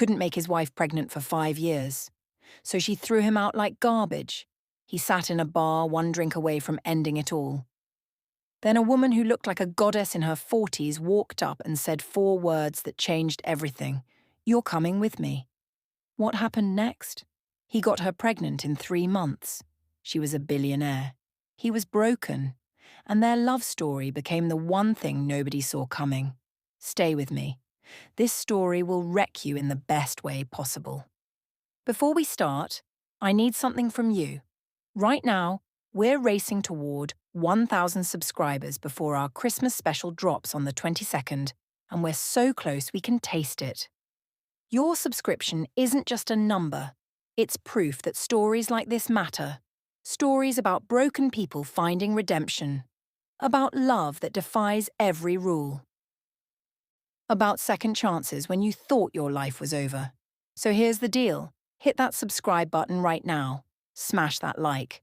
couldn't make his wife pregnant for 5 years. So she threw him out like garbage. He sat in a bar, one drink away from ending it all. Then a woman who looked like a goddess in her 40s walked up and said 4 words that changed everything. "You're coming with me." What happened next? He got her pregnant in 3 months. She was a billionaire. He was broken. And their love story became the one thing nobody saw coming. Stay with me. This story will wreck you in the best way possible. Before we start, I need something from you. Right now, we're racing toward 1,000 subscribers before our Christmas special drops on the 22nd, and we're so close we can taste it. Your subscription isn't just a number, it's proof that stories like this matter. Stories about broken people finding redemption. About love that defies every rule. About second chances when you thought your life was over. So here's the deal. Hit that subscribe button right now. Smash that like.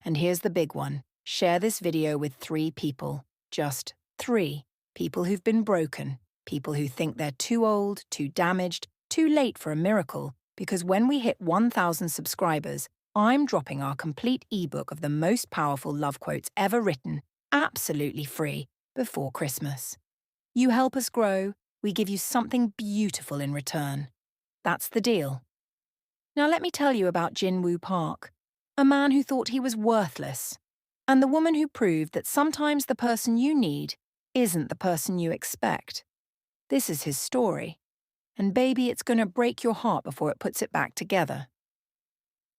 And here's the big one. Share this video with 3 people. Just 3. People who've been broken. People who think they're too old, too damaged, too late for a miracle. Because when we hit 1,000 subscribers, I'm dropping our complete ebook of the most powerful love quotes ever written, absolutely free, before Christmas. You help us grow, we give you something beautiful in return. That's the deal. Now let me tell you about Jin-Woo Park, a man who thought he was worthless, and the woman who proved that sometimes the person you need isn't the person you expect. This is his story, and baby, it's gonna break your heart before it puts it back together.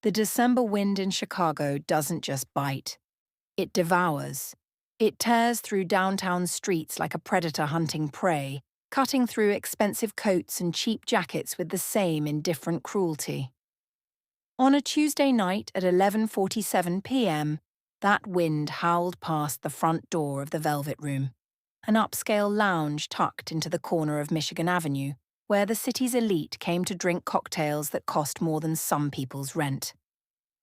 The December wind in Chicago doesn't just bite. It devours. It tears through downtown streets like a predator hunting prey, cutting through expensive coats and cheap jackets with the same indifferent cruelty. On a Tuesday night at 11:47 p.m., that wind howled past the front door of the Velvet Room, an upscale lounge tucked into the corner of Michigan Avenue, where the city's elite came to drink cocktails that cost more than some people's rent.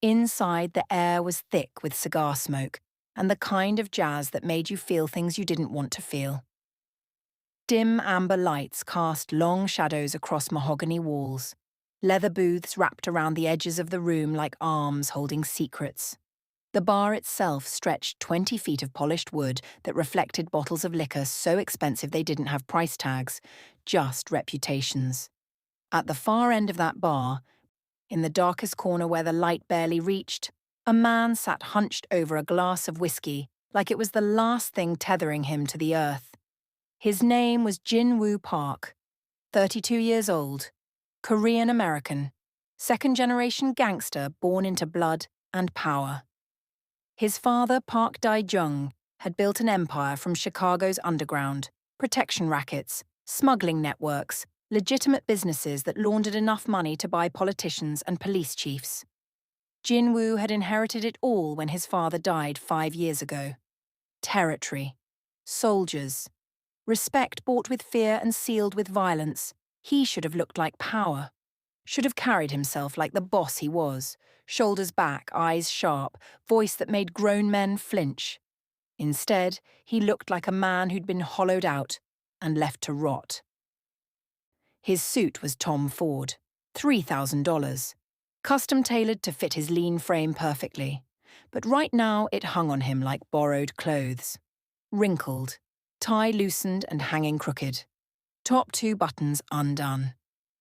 Inside, the air was thick with cigar smoke, and the kind of jazz that made you feel things you didn't want to feel. Dim amber lights cast long shadows across mahogany walls, leather booths wrapped around the edges of the room like arms holding secrets. The bar itself stretched 20 feet of polished wood that reflected bottles of liquor so expensive they didn't have price tags, just reputations. At the far end of that bar, in the darkest corner where the light barely reached, a man sat hunched over a glass of whiskey like it was the last thing tethering him to the earth. His name was Jin-Woo Park, 32 years old, Korean-American, second-generation gangster born into blood and power. His father, Park Dae-jung, had built an empire from Chicago's underground, protection rackets, smuggling networks, legitimate businesses that laundered enough money to buy politicians and police chiefs. Jin-Woo had inherited it all when his father died 5 years ago. Territory, soldiers, respect bought with fear and sealed with violence. He should have looked like power. Should have carried himself like the boss he was, shoulders back, eyes sharp, voice that made grown men flinch. Instead, he looked like a man who'd been hollowed out and left to rot. His suit was Tom Ford, $3,000, custom-tailored to fit his lean frame perfectly, but right now it hung on him like borrowed clothes. Wrinkled, tie loosened and hanging crooked. Top 2 buttons undone.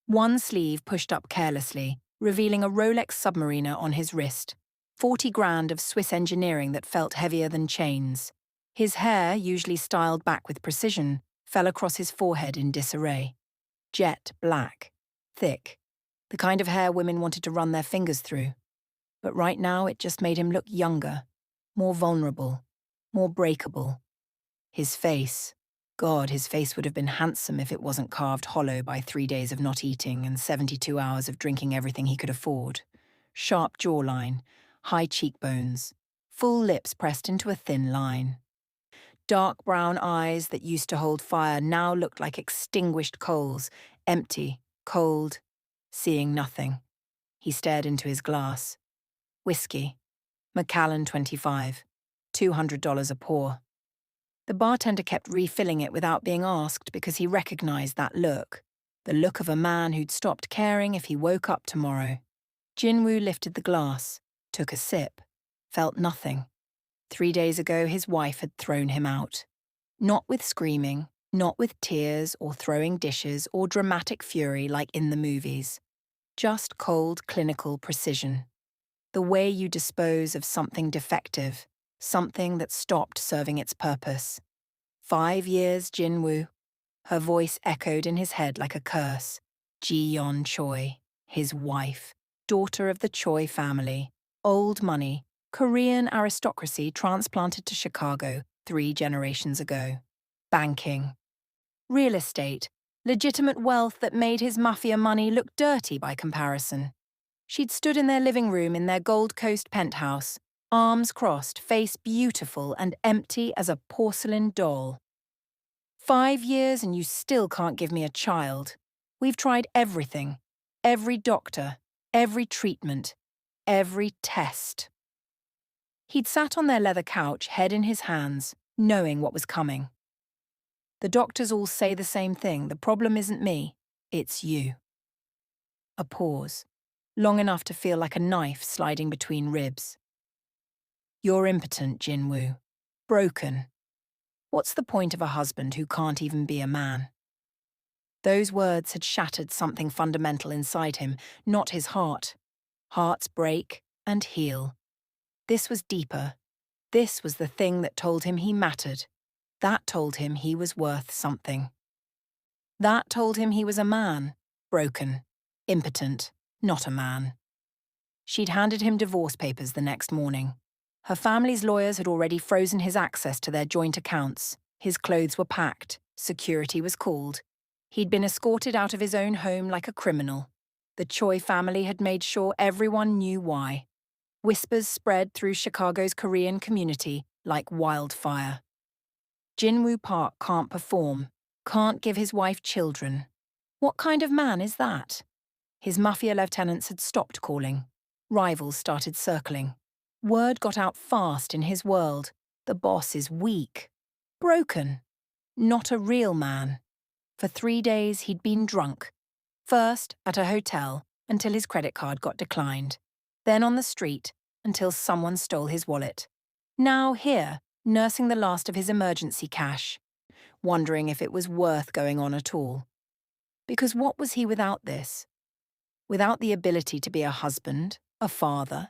One sleeve pushed up carelessly, revealing a Rolex Submariner on his wrist. 40 grand of Swiss engineering that felt heavier than chains. His hair, usually styled back with precision, fell across his forehead in disarray. Jet black, thick, the kind of hair women wanted to run their fingers through. But right now it just made him look younger, more vulnerable, more breakable. His face. God, his face would have been handsome if it wasn't carved hollow by 3 days of not eating and 72 hours of drinking everything he could afford. Sharp jawline, high cheekbones, full lips pressed into a thin line. Dark brown eyes that used to hold fire now looked like extinguished coals, empty, cold, seeing nothing. He stared into his glass. Whiskey. Macallan 25. $200 a pour. The bartender kept refilling it without being asked because he recognized that look. the look of a man who'd stopped caring if he woke up tomorrow. Jinwoo lifted the glass, took a sip, felt nothing. 3 days ago, his wife had thrown him out. Not with screaming, not with tears or throwing dishes or dramatic fury like in the movies. Just cold, clinical precision. The way you dispose of something defective, something that stopped serving its purpose. 5 years, Jinwoo. Her voice echoed in his head like a curse. Ji-yeon Choi, his wife, daughter of the Choi family, old money, Korean aristocracy transplanted to Chicago 3 generations ago. Banking. Real estate, legitimate wealth that made his Mafia money look dirty by comparison. She'd stood in their living room in their Gold Coast penthouse, arms crossed, face beautiful and empty as a porcelain doll. 5 years and you still can't give me a child. We've tried everything. Every doctor, every treatment, every test. He'd sat on their leather couch, head in his hands, knowing what was coming. The doctors all say the same thing. The problem isn't me, it's you. A pause, long enough to feel like a knife sliding between ribs. You're impotent, Jinwoo. Broken. What's the point of a husband who can't even be a man? Those words had shattered something fundamental inside him, not his heart. Hearts break and heal. This was deeper. This was the thing that told him he mattered. That told him he was worth something. That told him he was a man, broken, impotent, not a man. She'd handed him divorce papers the next morning. Her family's lawyers had already frozen his access to their joint accounts. His clothes were packed. Security was called. He'd been escorted out of his own home like a criminal. The Choi family had made sure everyone knew why. Whispers spread through Chicago's Korean community like wildfire. Jinwoo Park can't perform, can't give his wife children. What kind of man is that? His Mafia lieutenants had stopped calling. Rivals started circling. Word got out fast in his world. The boss is weak. Broken. Not a real man. For 3 days he'd been drunk. First at a hotel until his credit card got declined. Then on the street until someone stole his wallet. Now here, nursing the last of his emergency cash. Wondering if it was worth going on at all. Because what was he without this? Without the ability to be a husband, a father,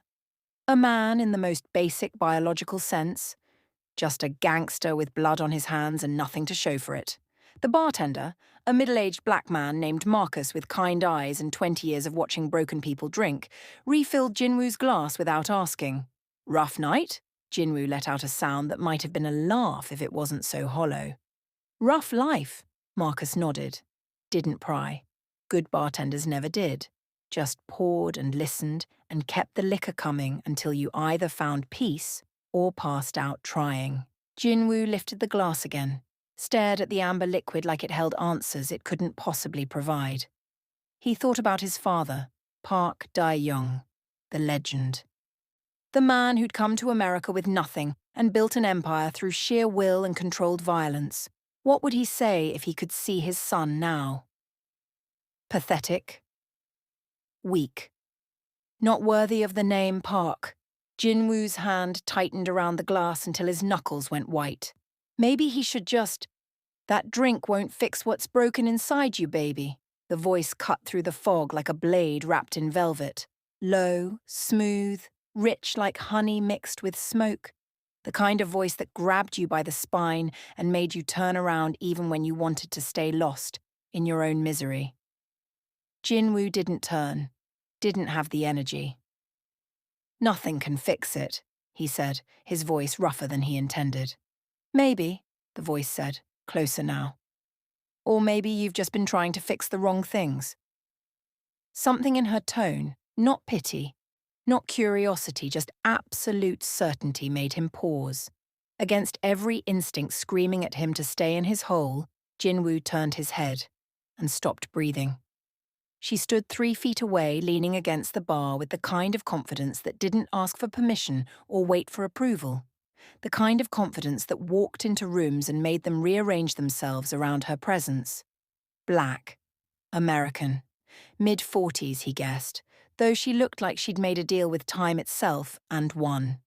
a man in the most basic biological sense, just a gangster with blood on his hands and nothing to show for it. The bartender, a middle-aged black man named Marcus with kind eyes and 20 years of watching broken people drink, refilled Jinwoo's glass without asking. Rough night? Jinwoo let out a sound that might have been a laugh if it wasn't so hollow. Rough life, Marcus nodded. Didn't pry. Good bartenders never did. Just poured and listened and kept the liquor coming until you either found peace or passed out trying. Jinwoo lifted the glass again, stared at the amber liquid like it held answers it couldn't possibly provide. He thought about his father, Park Dae-young, the legend. The man who'd come to America with nothing and built an empire through sheer will and controlled violence. What would he say if he could see his son now? Pathetic. Weak. Not worthy of the name Park. Jinwoo's hand tightened around the glass until his knuckles went white. Maybe he should just... That drink won't fix what's broken inside you, baby. The voice cut through the fog like a blade wrapped in velvet. Low, smooth, rich like honey mixed with smoke. The kind of voice that grabbed you by the spine and made you turn around even when you wanted to stay lost in your own misery. Jinwoo didn't turn, didn't have the energy. Nothing can fix it, he said, his voice rougher than he intended. Maybe, the voice said, closer now. Or maybe you've just been trying to fix the wrong things. Something in her tone, not pity, not curiosity, just absolute certainty made him pause. Against every instinct screaming at him to stay in his hole, Jinwoo turned his head and stopped breathing. She stood 3 feet away, leaning against the bar with the kind of confidence that didn't ask for permission or wait for approval. The kind of confidence that walked into rooms and made them rearrange themselves around her presence. Black. American. Mid-40s, he guessed, though she looked like she'd made a deal with time itself and won.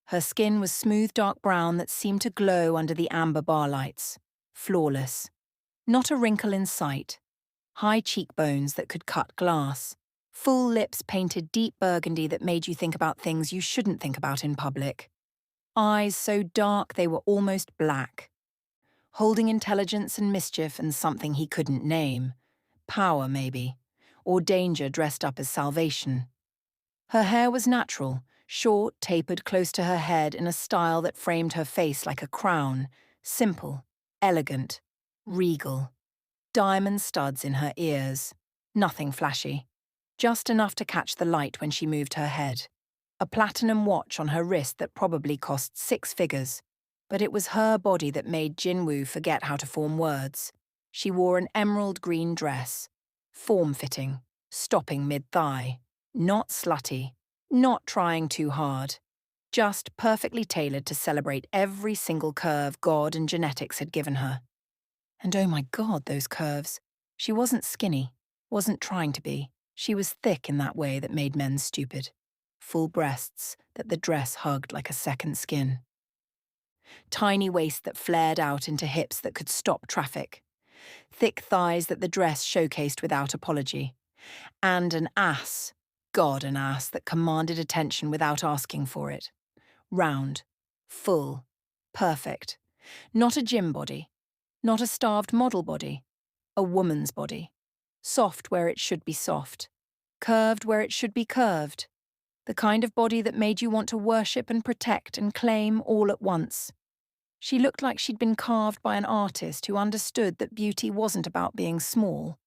Her skin was smooth dark brown that seemed to glow under the amber bar lights. Flawless. Not a wrinkle in sight. High cheekbones that could cut glass. Full lips painted deep burgundy that made you think about things you shouldn't think about in public. Eyes so dark they were almost black. Holding intelligence and mischief and something he couldn't name. Power, maybe. Or danger dressed up as salvation. Her hair was natural, short, tapered close to her head in a style that framed her face like a crown. Simple, elegant, regal. Diamond studs in her ears. Nothing flashy. Just enough to catch the light when she moved her head. A platinum watch on her wrist that probably cost 6 figures. But it was her body that made Jinwoo forget how to form words. She wore an emerald green dress. Form-fitting, stopping mid-thigh. Not slutty, not trying too hard. Just perfectly tailored to celebrate every single curve God and genetics had given her. And oh my God, those curves. She wasn't skinny, wasn't trying to be. She was thick in that way that made men stupid. Full breasts that the dress hugged like a second skin. Tiny waist that flared out into hips that could stop traffic. Thick thighs that the dress showcased without apology. And an ass, God, an ass that commanded attention without asking for it. Round, full, perfect. Not a gym body. Not a starved model body. A woman's body. Soft where it should be soft. Curved where it should be curved. The kind of body that made you want to worship and protect and claim all at once. She looked like she'd been carved by an artist who understood that beauty wasn't about being small.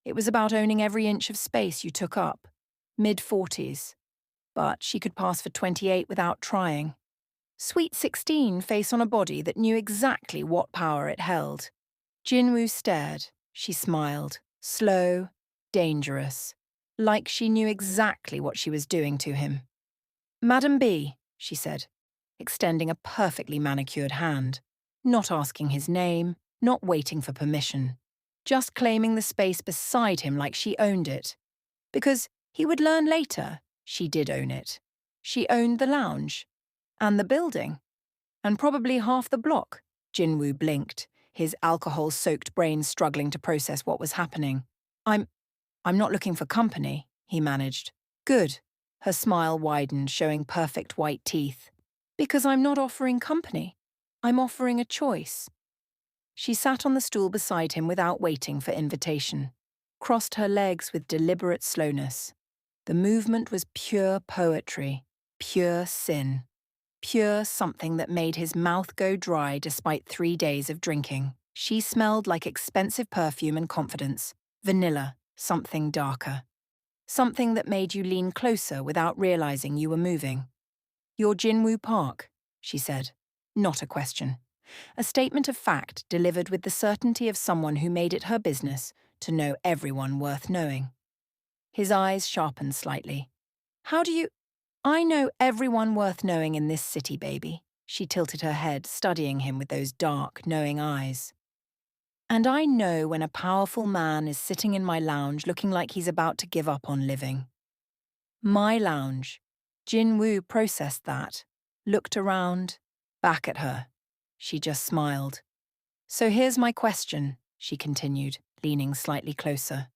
It was about owning every inch of space you took up. Mid-40s. But she could pass for 28 without trying. Sweet 16 face on a body that knew exactly what power it held. Jinwoo stared. She smiled. Slow, dangerous. Like she knew exactly what she was doing to him. Madam B, she said, extending a perfectly manicured hand. Not asking his name, not waiting for permission. Just claiming the space beside him like she owned it. Because he would learn later, she did own it. She owned the lounge. And the building. And probably half the block. Jinwoo blinked, his alcohol-soaked brain struggling to process what was happening. I'm not looking for company, he managed. Good. Her smile widened, showing perfect white teeth. Because I'm not offering company. I'm offering a choice. She sat on the stool beside him without waiting for invitation. Crossed her legs with deliberate slowness. The movement was pure poetry, pure sin. Pure something that made his mouth go dry despite 3 days of drinking. She smelled like expensive perfume and confidence. Vanilla, something darker. Something that made you lean closer without realizing you were moving. You're Jinwoo Park, she said. Not a question. A statement of fact delivered with the certainty of someone who made it her business to know everyone worth knowing. His eyes sharpened slightly. How do you... I know everyone worth knowing in this city, baby. She tilted her head, studying him with those dark, knowing eyes. And I know when a powerful man is sitting in my lounge looking like he's about to give up on living. My lounge. Jinwoo processed that, looked around, back at her. She just smiled. So here's my question, she continued, leaning slightly closer.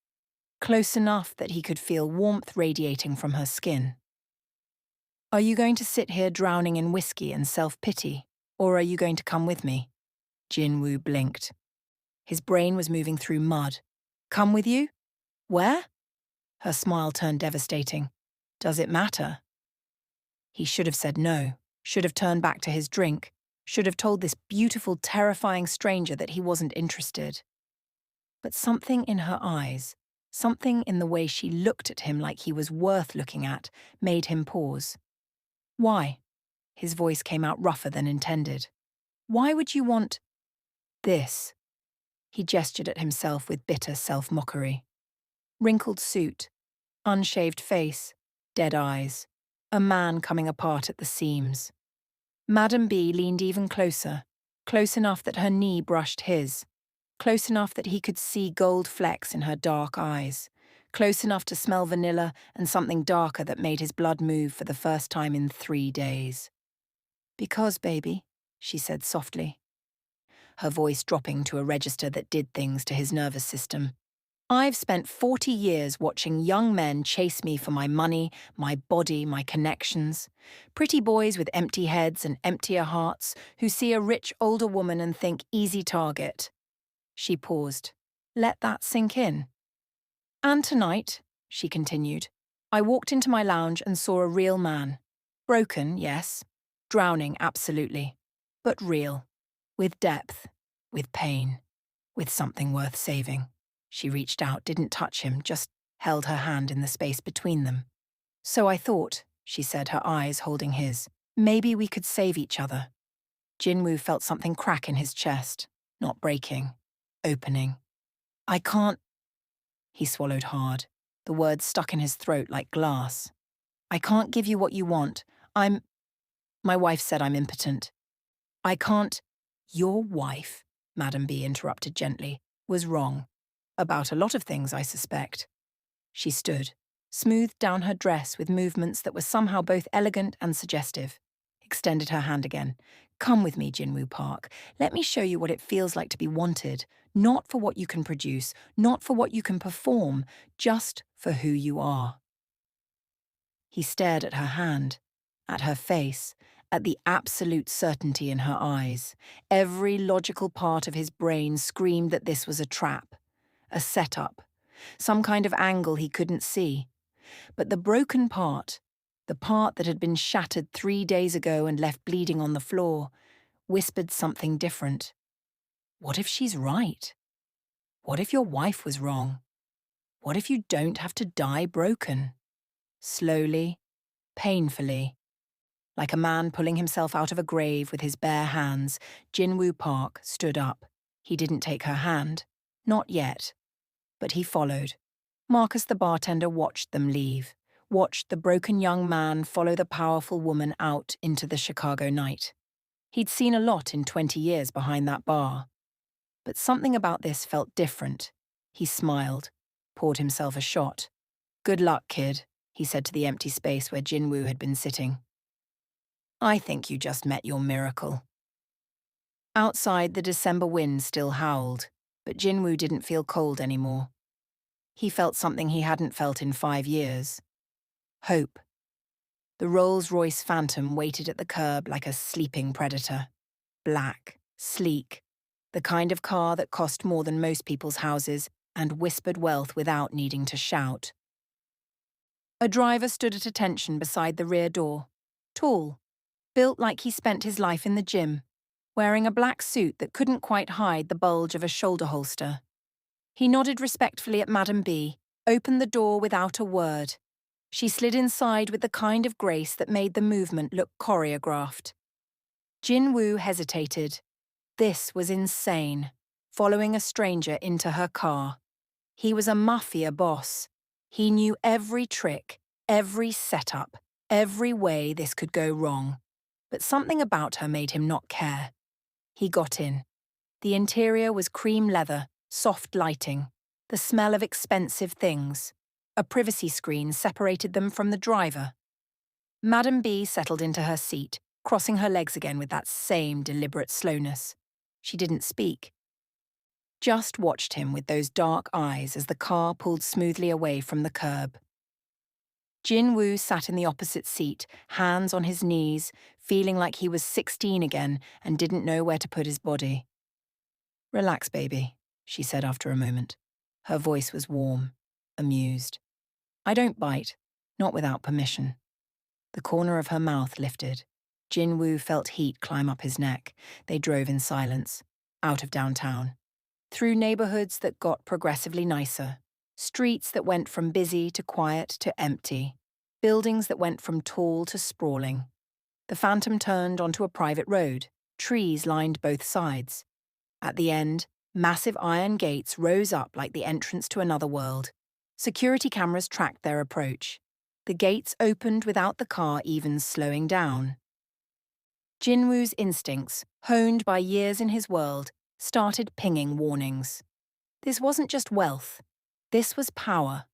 Close enough that he could feel warmth radiating from her skin. Are you going to sit here drowning in whiskey and self-pity, or are you going to come with me? Jinwoo blinked. His brain was moving through mud. Come with you? Where? Her smile turned devastating. Does it matter? He should have said no, should have turned back to his drink, should have told this beautiful, terrifying stranger that he wasn't interested. But something in her eyes, something in the way she looked at him like he was worth looking at, made him pause. Why? His voice came out rougher than intended. Why would you want this? He gestured at himself with bitter self-mockery. Wrinkled suit, unshaved face, dead eyes, a man coming apart at the seams. Madam B leaned even closer, close enough that her knee brushed his, close enough that he could see gold flecks in her dark eyes, close enough to smell vanilla and something darker that made his blood move for the first time in 3 days. "Because, baby," she said softly, her voice dropping to a register that did things to his nervous system. "I've spent 40 years watching young men chase me for my money, my body, my connections. Pretty boys with empty heads and emptier hearts who see a rich older woman and think easy target." She paused. "Let that sink in." "And tonight," she continued, "I walked into my lounge and saw a real man. Broken, yes. Drowning, absolutely. But real. With depth. With pain. With something worth saving." She reached out, didn't touch him, just held her hand in the space between them. "So I thought," she said, her eyes holding his, "maybe we could save each other." Jinwoo felt something crack in his chest, not breaking, opening. "I can't—" He swallowed hard, the words stuck in his throat like glass. "I can't give you what you want. My wife said I'm impotent. I can't—" "Your wife," Madam B interrupted gently, "was wrong. About a lot of things, I suspect." She stood, smoothed down her dress with movements that were somehow both elegant and suggestive, extended her hand again. "Come with me, Jinwoo Park. Let me show you what it feels like to be wanted, not for what you can produce, not for what you can perform, just for who you are." He stared at her hand, at her face, at the absolute certainty in her eyes. Every logical part of his brain screamed that this was a trap, a setup, some kind of angle he couldn't see. But the broken part, the part that had been shattered 3 days ago and left bleeding on the floor, whispered something different. What if she's right? What if your wife was wrong? What if you don't have to die broken? Slowly, painfully, like a man pulling himself out of a grave with his bare hands, Jinwoo Park stood up. He didn't take her hand. Not yet. But he followed. Marcus the bartender watched them leave, watched the broken young man follow the powerful woman out into the Chicago night. He'd seen a lot in 20 years behind that bar. But something about this felt different. He smiled, poured himself a shot. "Good luck, kid," he said to the empty space where Jinwoo had been sitting. "I think you just met your miracle." Outside, the December wind still howled, but Jinwoo didn't feel cold anymore. He felt something he hadn't felt in 5 years. Hope. The Rolls-Royce Phantom waited at the curb like a sleeping predator. Black, sleek, the kind of car that cost more than most people's houses and whispered wealth without needing to shout. A driver stood at attention beside the rear door, tall, built like he spent his life in the gym, wearing a black suit that couldn't quite hide the bulge of a shoulder holster. He nodded respectfully at Madam B, opened the door without a word. She slid inside with the kind of grace that made the movement look choreographed. Jinwoo hesitated. This was insane, following a stranger into her car. He was a Mafia boss. He knew every trick, every setup, every way this could go wrong. But something about her made him not care. He got in. The interior was cream leather, soft lighting, the smell of expensive things. A privacy screen separated them from the driver. Madam B settled into her seat, crossing her legs again with that same deliberate slowness. She didn't speak. Just watched him with those dark eyes as the car pulled smoothly away from the curb. Jinwoo sat in the opposite seat, hands on his knees, feeling like he was 16 again and didn't know where to put his body. "Relax, baby," she said after a moment. Her voice was warm, amused. "I don't bite, not without permission." The corner of her mouth lifted. Jinwoo felt heat climb up his neck. They drove in silence, out of downtown, through neighborhoods that got progressively nicer, streets that went from busy to quiet to empty, buildings that went from tall to sprawling. The Phantom turned onto a private road. Trees lined both sides. At the end, massive iron gates rose up like the entrance to another world. Security cameras tracked their approach. The gates opened without the car even slowing down. Jinwoo's instincts, honed by years in his world, started pinging warnings. This wasn't just wealth. This was power.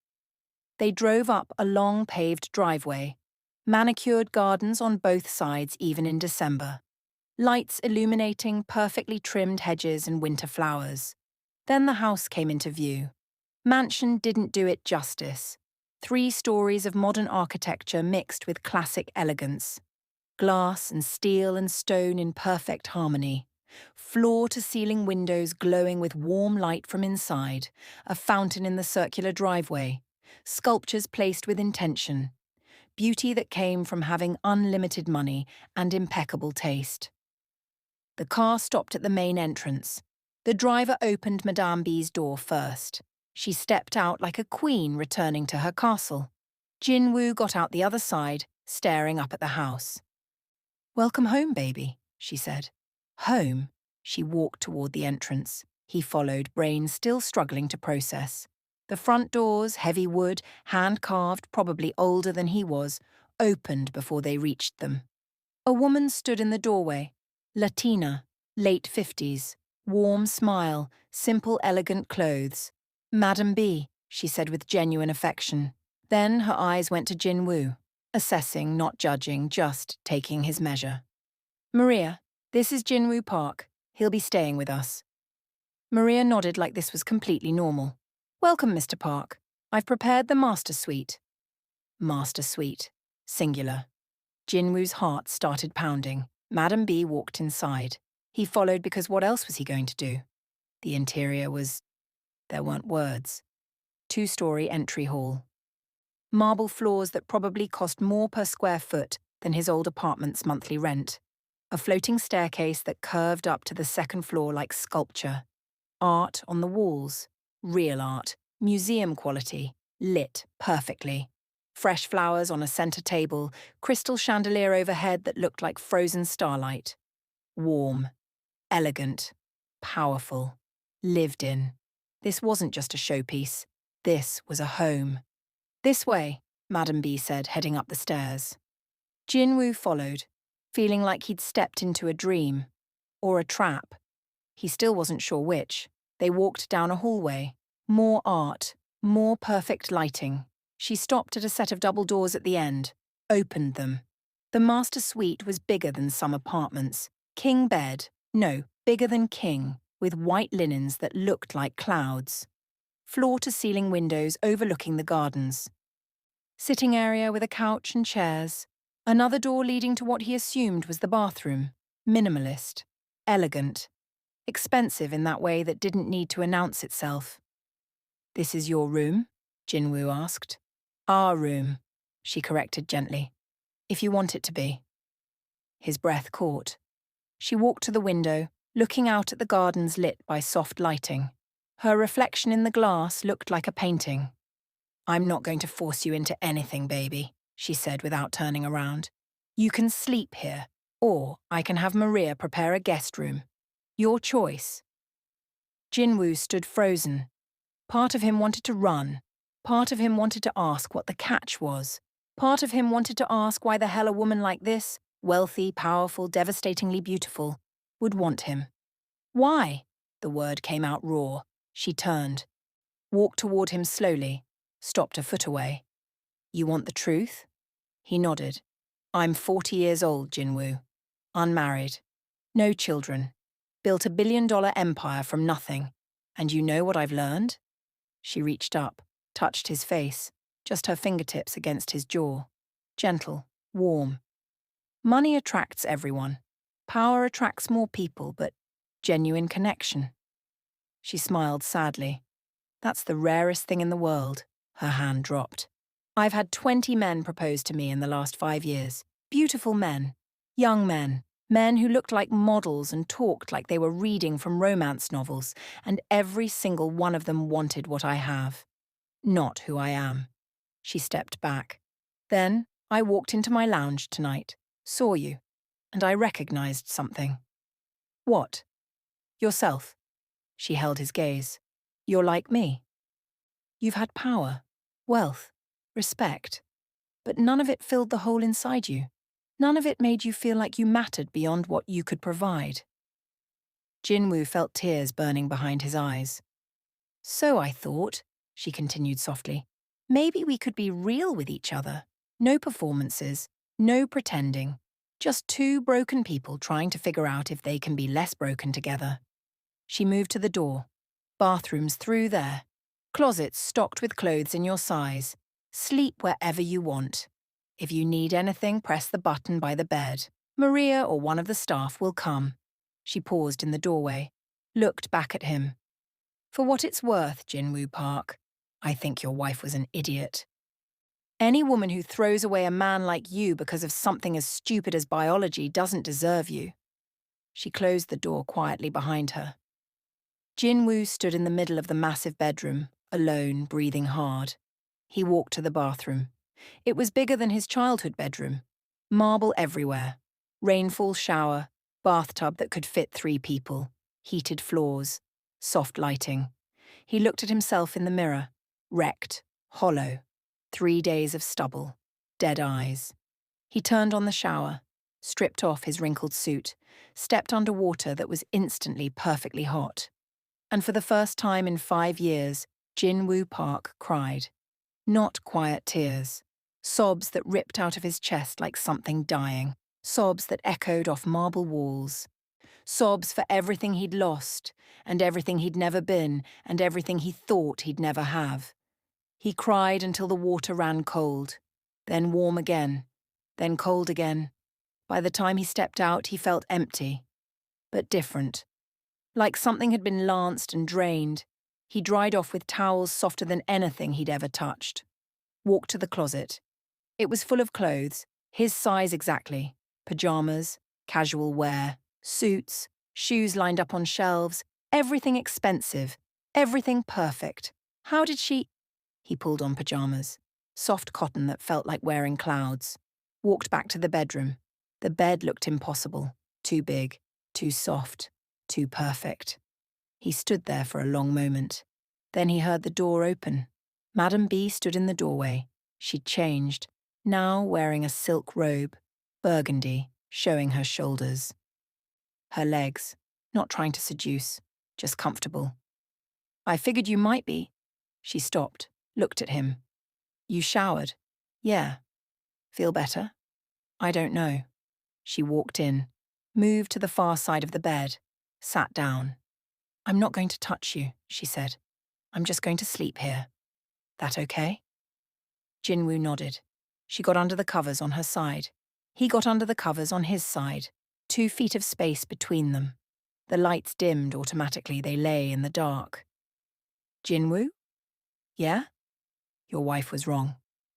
They drove up a long paved driveway, manicured gardens on both sides even in December, lights illuminating perfectly trimmed hedges and winter flowers. Then the house came into view. Mansion didn't do it justice. 3 stories of modern architecture mixed with classic elegance. Glass and steel and stone in perfect harmony. Floor-to-ceiling windows glowing with warm light from inside, a fountain in the circular driveway, sculptures placed with intention, beauty that came from having unlimited money and impeccable taste. The car stopped at the main entrance. The driver opened Madame B's door first. She stepped out like a queen returning to her castle. Jinwoo got out the other side, staring up at the house. "Welcome home, baby," she said. Home? She walked toward the entrance. He followed, brain still struggling to process. The front doors, heavy wood, hand-carved, probably older than he was, opened before they reached them. A woman stood in the doorway. Latina, late 50s, warm smile, simple, elegant clothes. "Madam B," she said with genuine affection. Then her eyes went to Jinwoo, assessing, not judging, just taking his measure. "Maria, this is Jinwoo Park. He'll be staying with us." Maria nodded like this was completely normal. "Welcome, Mr. Park. I've prepared the master suite." Master suite, singular. Jinwoo's heart started pounding. Madam B walked inside. He followed because what else was he going to do? The interior was... there weren't words. 2-story entry hall. Marble floors that probably cost more per square foot than his old apartment's monthly rent. A floating staircase that curved up to the second floor like sculpture. Art on the walls. Real art. Museum quality. Lit perfectly. Fresh flowers on a center table. Crystal chandelier overhead that looked like frozen starlight. Warm. Elegant. Powerful. Lived in. This wasn't just a showpiece. This was a home. "This way," Madam B said, heading up the stairs. Jinwoo followed, feeling like he'd stepped into a dream. Or a trap. He still wasn't sure which. They walked down a hallway. More art. More perfect lighting. She stopped at a set of double doors at the end. Opened them. The master suite was bigger than some apartments. King bed. No, bigger than king. With white linens that looked like clouds. Floor-to-ceiling windows overlooking the gardens. Sitting area with a couch and chairs. Another door leading to what he assumed was the bathroom. Minimalist. Elegant. Expensive in that way that didn't need to announce itself. "This is your room?" Jinwoo asked. "Our room," she corrected gently. "If you want it to be." His breath caught. She walked to the window, looking out at the gardens lit by soft lighting. Her reflection in the glass looked like a painting. "I'm not going to force you into anything, baby," she said without turning around. "You can sleep here, or I can have Maria prepare a guest room. Your choice." Jinwoo stood frozen. Part of him wanted to run. Part of him wanted to ask what the catch was. Part of him wanted to ask why the hell a woman like this, wealthy, powerful, devastatingly beautiful, would want him. "Why?" The word came out raw. She turned. Walked toward him slowly. Stopped a foot away. "You want the truth?" He nodded. "I'm 40 years old, Jinwoo. Unmarried. No children. Built a billion-dollar empire from nothing. And you know what I've learned?" She reached up, touched his face, just her fingertips against his jaw. Gentle, warm. "Money attracts everyone. Power attracts more people, but genuine connection." She smiled sadly. "That's the rarest thing in the world." Her hand dropped. "I've had 20 men propose to me in the last 5 years. Beautiful men. Young men. Men who looked like models and talked like they were reading from romance novels, and every single one of them wanted what I have. Not who I am." She stepped back. "Then I walked into my lounge tonight, saw you, and I recognized something." "What?" "Yourself." She held his gaze. "You're like me. You've had power, wealth, respect, but none of it filled the hole inside you. None of it made you feel like you mattered beyond what you could provide." Jinwoo felt tears burning behind his eyes. So I thought, she continued softly, maybe we could be real with each other. No performances, no pretending. Just two broken people trying to figure out if they can be less broken together. She moved to the door. Bathrooms through there. Closets stocked with clothes in your size. Sleep wherever you want. If you need anything, press the button by the bed. Maria or one of the staff will come. She paused in the doorway, looked back at him. For what it's worth, Jinwoo Park, I think your wife was an idiot. Any woman who throws away a man like you because of something as stupid as biology doesn't deserve you. She closed the door quietly behind her. Jinwoo stood in the middle of the massive bedroom, alone, breathing hard. He walked to the bathroom. It was bigger than his childhood bedroom. Marble everywhere. Rainfall shower, bathtub that could fit 3 people, heated floors, soft lighting. He looked at himself in the mirror, wrecked, hollow. 3 days of stubble, dead eyes. He turned on the shower, stripped off his wrinkled suit, stepped under water that was instantly perfectly hot. And for the first time in 5 years, Jinwoo Park cried. Not quiet tears. Sobs that ripped out of his chest like something dying. Sobs that echoed off marble walls. Sobs for everything he'd lost, and everything he'd never been, and everything he thought he'd never have. He cried until the water ran cold, then warm again, then cold again. By the time he stepped out, he felt empty, but different. Like something had been lanced and drained. He dried off with towels softer than anything he'd ever touched. Walked to the closet. It was full of clothes, his size exactly. Pajamas, casual wear, suits, shoes lined up on shelves, everything expensive, everything perfect. How did she... He pulled on pajamas, soft cotton that felt like wearing clouds. Walked back to the bedroom. The bed looked impossible, too big, too soft, too perfect. He stood there for a long moment. Then he heard the door open. Madame B stood in the doorway. She'd changed, now wearing a silk robe, burgundy, showing her shoulders. Her legs, not trying to seduce, just comfortable. I figured you might be. She stopped, looked at him. You showered? Yeah. Feel better? I don't know. She walked in, moved to the far side of the bed, sat down. I'm not going to touch you, she said. I'm just going to sleep here. That okay? Jinwoo nodded. She got under the covers on her side. He got under the covers on his side, 2 feet of space between them. The lights dimmed automatically, they lay in the dark. Jinwoo? Yeah? Your wife was wrong.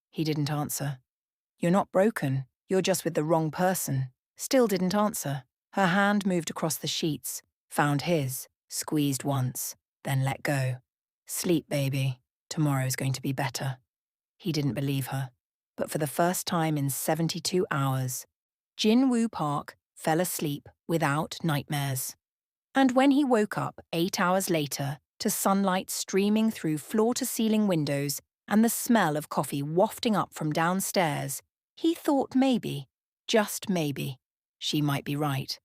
He didn't answer. You're not broken, you're just with the wrong person. Still didn't answer. Her hand moved across the sheets, found his, squeezed once, then let go. Sleep, baby. Tomorrow's going to be better. He didn't believe her. But for the first time in 72 hours, Jinwoo Park fell asleep without nightmares. And when he woke up 8 hours later to sunlight streaming through floor-to-ceiling windows and the smell of coffee wafting up from downstairs, he thought maybe, just maybe, she might be right.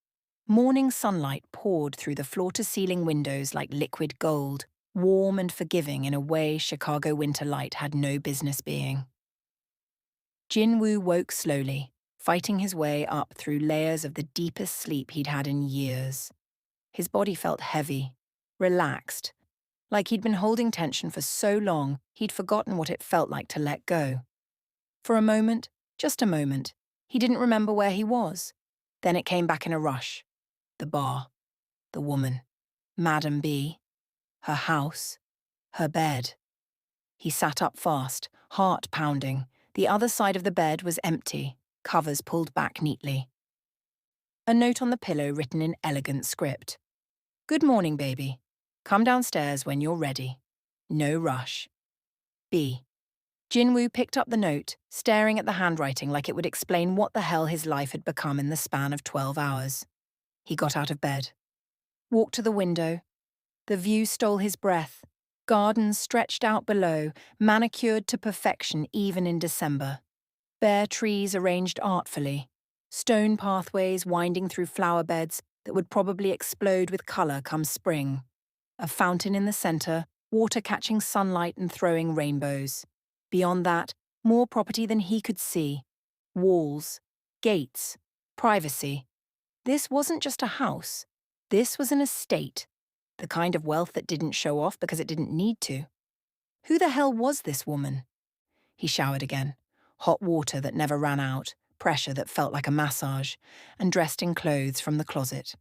Morning sunlight poured through the floor-to-ceiling windows like liquid gold, warm and forgiving in a way Chicago winter light had no business being. Jinwoo woke slowly, fighting his way up through layers of the deepest sleep he'd had in years. His body felt heavy, relaxed, like he'd been holding tension for so long he'd forgotten what it felt like to let go. For a moment, just a moment, he didn't remember where he was. Then it came back in a rush. The bar, the woman, Madame B, her house, her bed. He sat up fast, heart pounding. The other side of the bed was empty, covers pulled back neatly. A note on the pillow written in elegant script. Good morning, baby. Come downstairs when you're ready. No rush. B. Jinwoo picked up the note, staring at the handwriting like it would explain what the hell his life had become in the span of 12 hours. He got out of bed. Walked to the window. The view stole his breath. Gardens stretched out below, manicured to perfection even in December. Bare trees arranged artfully. Stone pathways winding through flower beds, that would probably explode with colour come spring. A fountain in the centre, water catching sunlight and throwing rainbows. Beyond that, more property than he could see. Walls, gates, privacy. This wasn't just a house. This was an estate. The kind of wealth that didn't show off because it didn't need to. Who the hell was this woman? He showered again. Hot water that never ran out, pressure that felt like a massage, and dressed in clothes from the closet.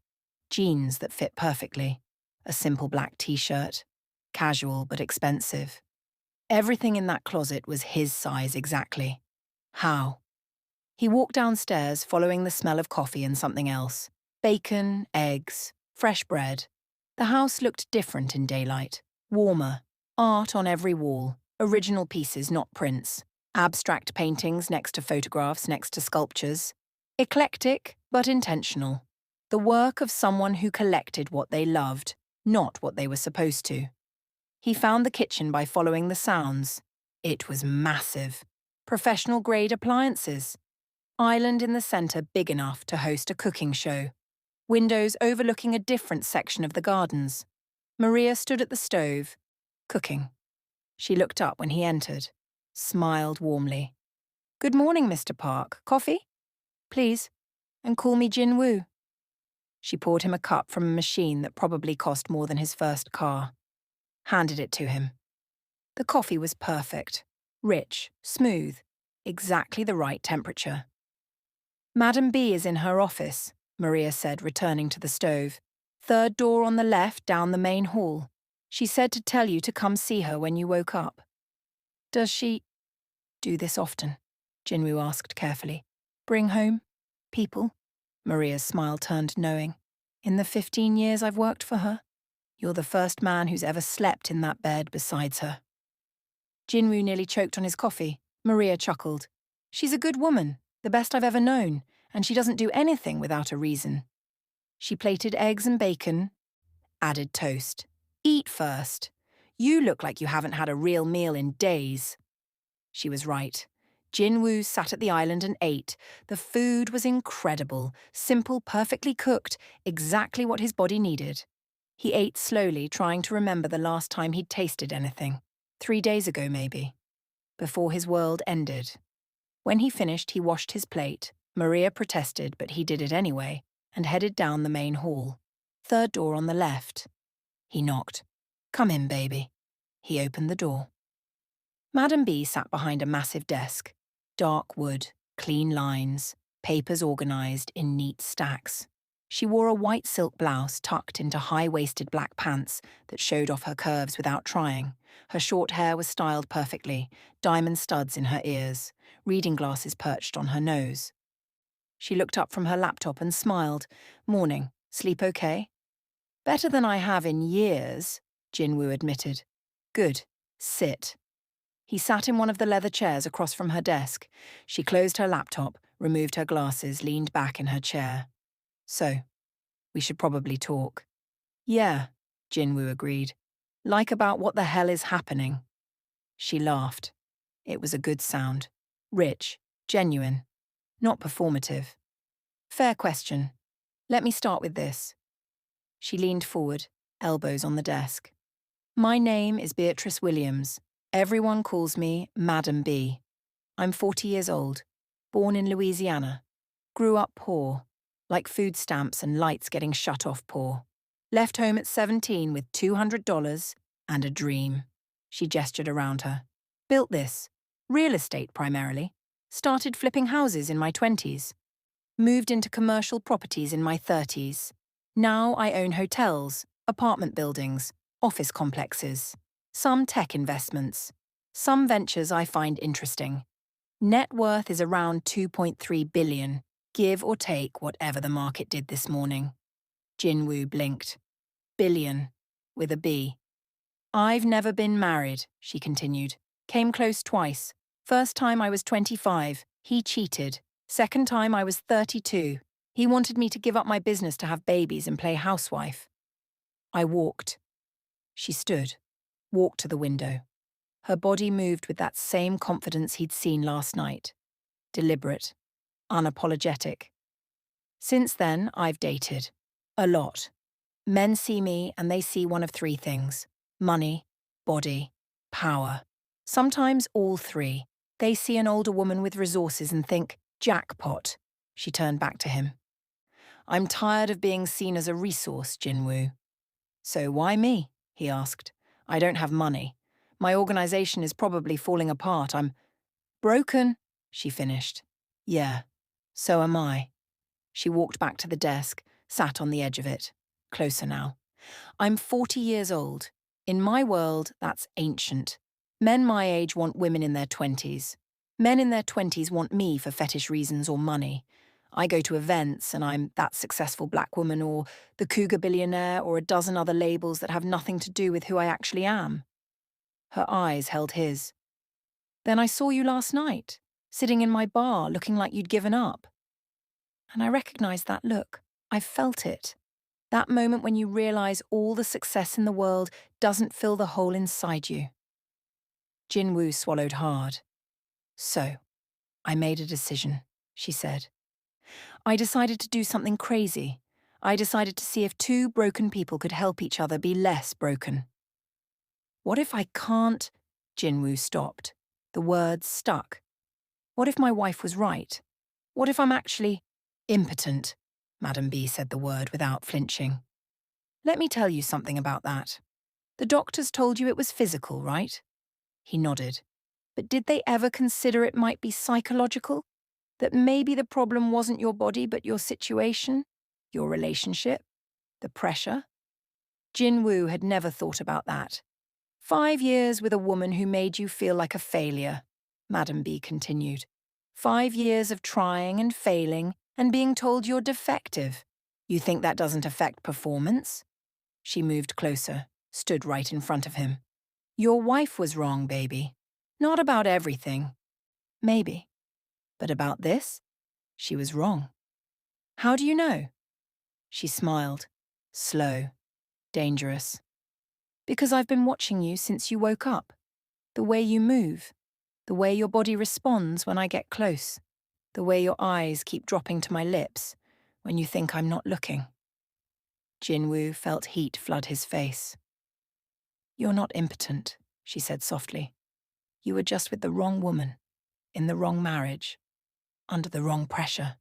Jeans that fit perfectly. A simple black t-shirt. Casual but expensive. Everything in that closet was his size exactly. How? He walked downstairs, following the smell of coffee and something else. Bacon, eggs, fresh bread. The house looked different in daylight. Warmer. Art on every wall. Original pieces, not prints. Abstract paintings next to photographs, next to sculptures. Eclectic, but intentional. The work of someone who collected what they loved, not what they were supposed to. He found the kitchen by following the sounds. It was massive. Professional-grade appliances. Island in the centre big enough to host a cooking show. Windows overlooking a different section of the gardens. Maria stood at the stove, cooking. She looked up when he entered, smiled warmly. "Good morning, Mr. Park. Coffee? Please. And call me Jin Woo." She poured him a cup from a machine that probably cost more than his first car. Handed it to him. The coffee was perfect. Rich, smooth, exactly the right temperature. "Madam B is in her office," Maria said, returning to the stove. "Third door on the left down the main hall. She said to tell you to come see her when you woke up." "Does she do this often?" Jinwoo asked carefully. "Bring home people?" Maria's smile turned knowing. "In the 15 years I've worked for her, you're the first man who's ever slept in that bed besides her." Jinwoo nearly choked on his coffee. Maria chuckled. "She's a good woman, the best I've ever known, and she doesn't do anything without a reason." She plated eggs and bacon, added toast. "Eat first. You look like you haven't had a real meal in days." She was right. Jinwoo sat at the island and ate. The food was incredible, simple, perfectly cooked, exactly what his body needed. He ate slowly, trying to remember the last time he'd tasted anything. 3 days ago, maybe. Before his world ended. When he finished, he washed his plate. Maria protested, but he did it anyway, and headed down the main hall. Third door on the left. He knocked. "Come in, baby." He opened the door. Madam B sat behind a massive desk. Dark wood, clean lines, papers organised in neat stacks. She wore a white silk blouse tucked into high-waisted black pants that showed off her curves without trying. Her short hair was styled perfectly, diamond studs in her ears, reading glasses perched on her nose. She looked up from her laptop and smiled. "Morning. Sleep okay?" "Better than I have in years," Jinwoo admitted. "Good. Sit." He sat in one of the leather chairs across from her desk. She closed her laptop, removed her glasses, leaned back in her chair. "So, we should probably talk." "Yeah," Jinwoo agreed. "Like about what the hell is happening." She laughed. It was a good sound. Rich, genuine, not performative. "Fair question. Let me start with this." She leaned forward, elbows on the desk. "My name is Beatrice Williams. Everyone calls me Madam B. I'm 40 years old, born in Louisiana. Grew up poor, like food stamps and lights getting shut off poor. Left home at 17 with $200 and a dream." She gestured around her. "Built this. Real estate primarily. Started flipping houses in my 20s. Moved into commercial properties in my 30s. Now I own hotels, apartment buildings, office complexes. Some tech investments. Some ventures I find interesting. Net worth is around 2.3 billion, give or take whatever the market did this morning." Jinwoo blinked. "Billion, with a B." "I've never been married," she continued. "Came close twice. First time I was 25, he cheated. Second time I was 32. He wanted me to give up my business to have babies and play housewife." I walked. She stood, walked to the window. Her body moved with that same confidence he'd seen last night. Deliberate, unapologetic. "Since then, I've dated. A lot. Men see me and they see one of three things: money, body, power. Sometimes all three. They see an older woman with resources and think, jackpot. She turned back to him. I'm tired of being seen as a resource, Jinwoo. So why me? He asked. I don't have money. My organization is probably falling apart. I'm broken, she finished. Yeah, so am I. She walked back to the desk, sat on the edge of it. Closer now. I'm 40 years old. In my world, that's ancient. Men my age want women in their 20s. Men in their 20s want me for fetish reasons or money. I go to events and I'm that successful black woman or the cougar billionaire or a dozen other labels that have nothing to do with who I actually am. Her eyes held his. Then I saw you last night, sitting in my bar looking like you'd given up. And I recognized that look. I felt it. That moment when you realize all the success in the world doesn't fill the hole inside you. Jinwoo swallowed hard. So, I made a decision, she said. I decided to do something crazy. I decided to see if two broken people could help each other be less broken. What if I can't? Jinwoo stopped. The words stuck. What if my wife was right? What if I'm actually impotent? Madam B said the word without flinching. Let me tell you something about that. The doctors told you it was physical, right? He nodded. But did they ever consider it might be psychological? That maybe the problem wasn't your body but your situation, your relationship, the pressure? Jinwoo had never thought about that. 5 years with a woman who made you feel like a failure, Madam B continued. 5 years of trying and failing and being told you're defective. You think that doesn't affect performance? She moved closer, stood right in front of him. Your wife was wrong, baby. Not about everything. Maybe. But about this? She was wrong. How do you know? She smiled. Slow. Dangerous. Because I've been watching you since you woke up. The way you move. The way your body responds when I get close. The way your eyes keep dropping to my lips when you think I'm not looking. Jinwoo felt heat flood his face. You're not impotent, she said softly. You were just with the wrong woman, in the wrong marriage, under the wrong pressure.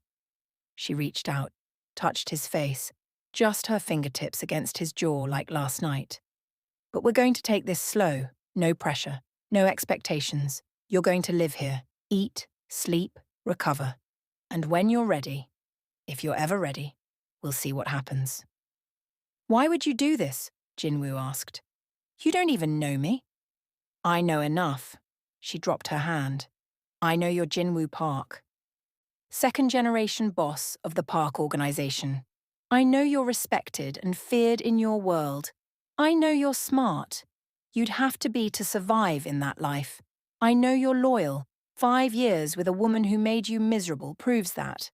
She reached out, touched his face, just her fingertips against his jaw like last night. But we're going to take this slow, no pressure, no expectations. You're going to live here, eat, sleep, recover. And when you're ready, if you're ever ready, we'll see what happens. Why would you do this? Jinwoo asked. You don't even know me. I know enough. She dropped her hand. I know you're Jinwoo Park. Second-generation boss of the Park organization. I know you're respected and feared in your world. I know you're smart. You'd have to be to survive in that life. I know you're loyal. 5 years with a woman who made you miserable proves that.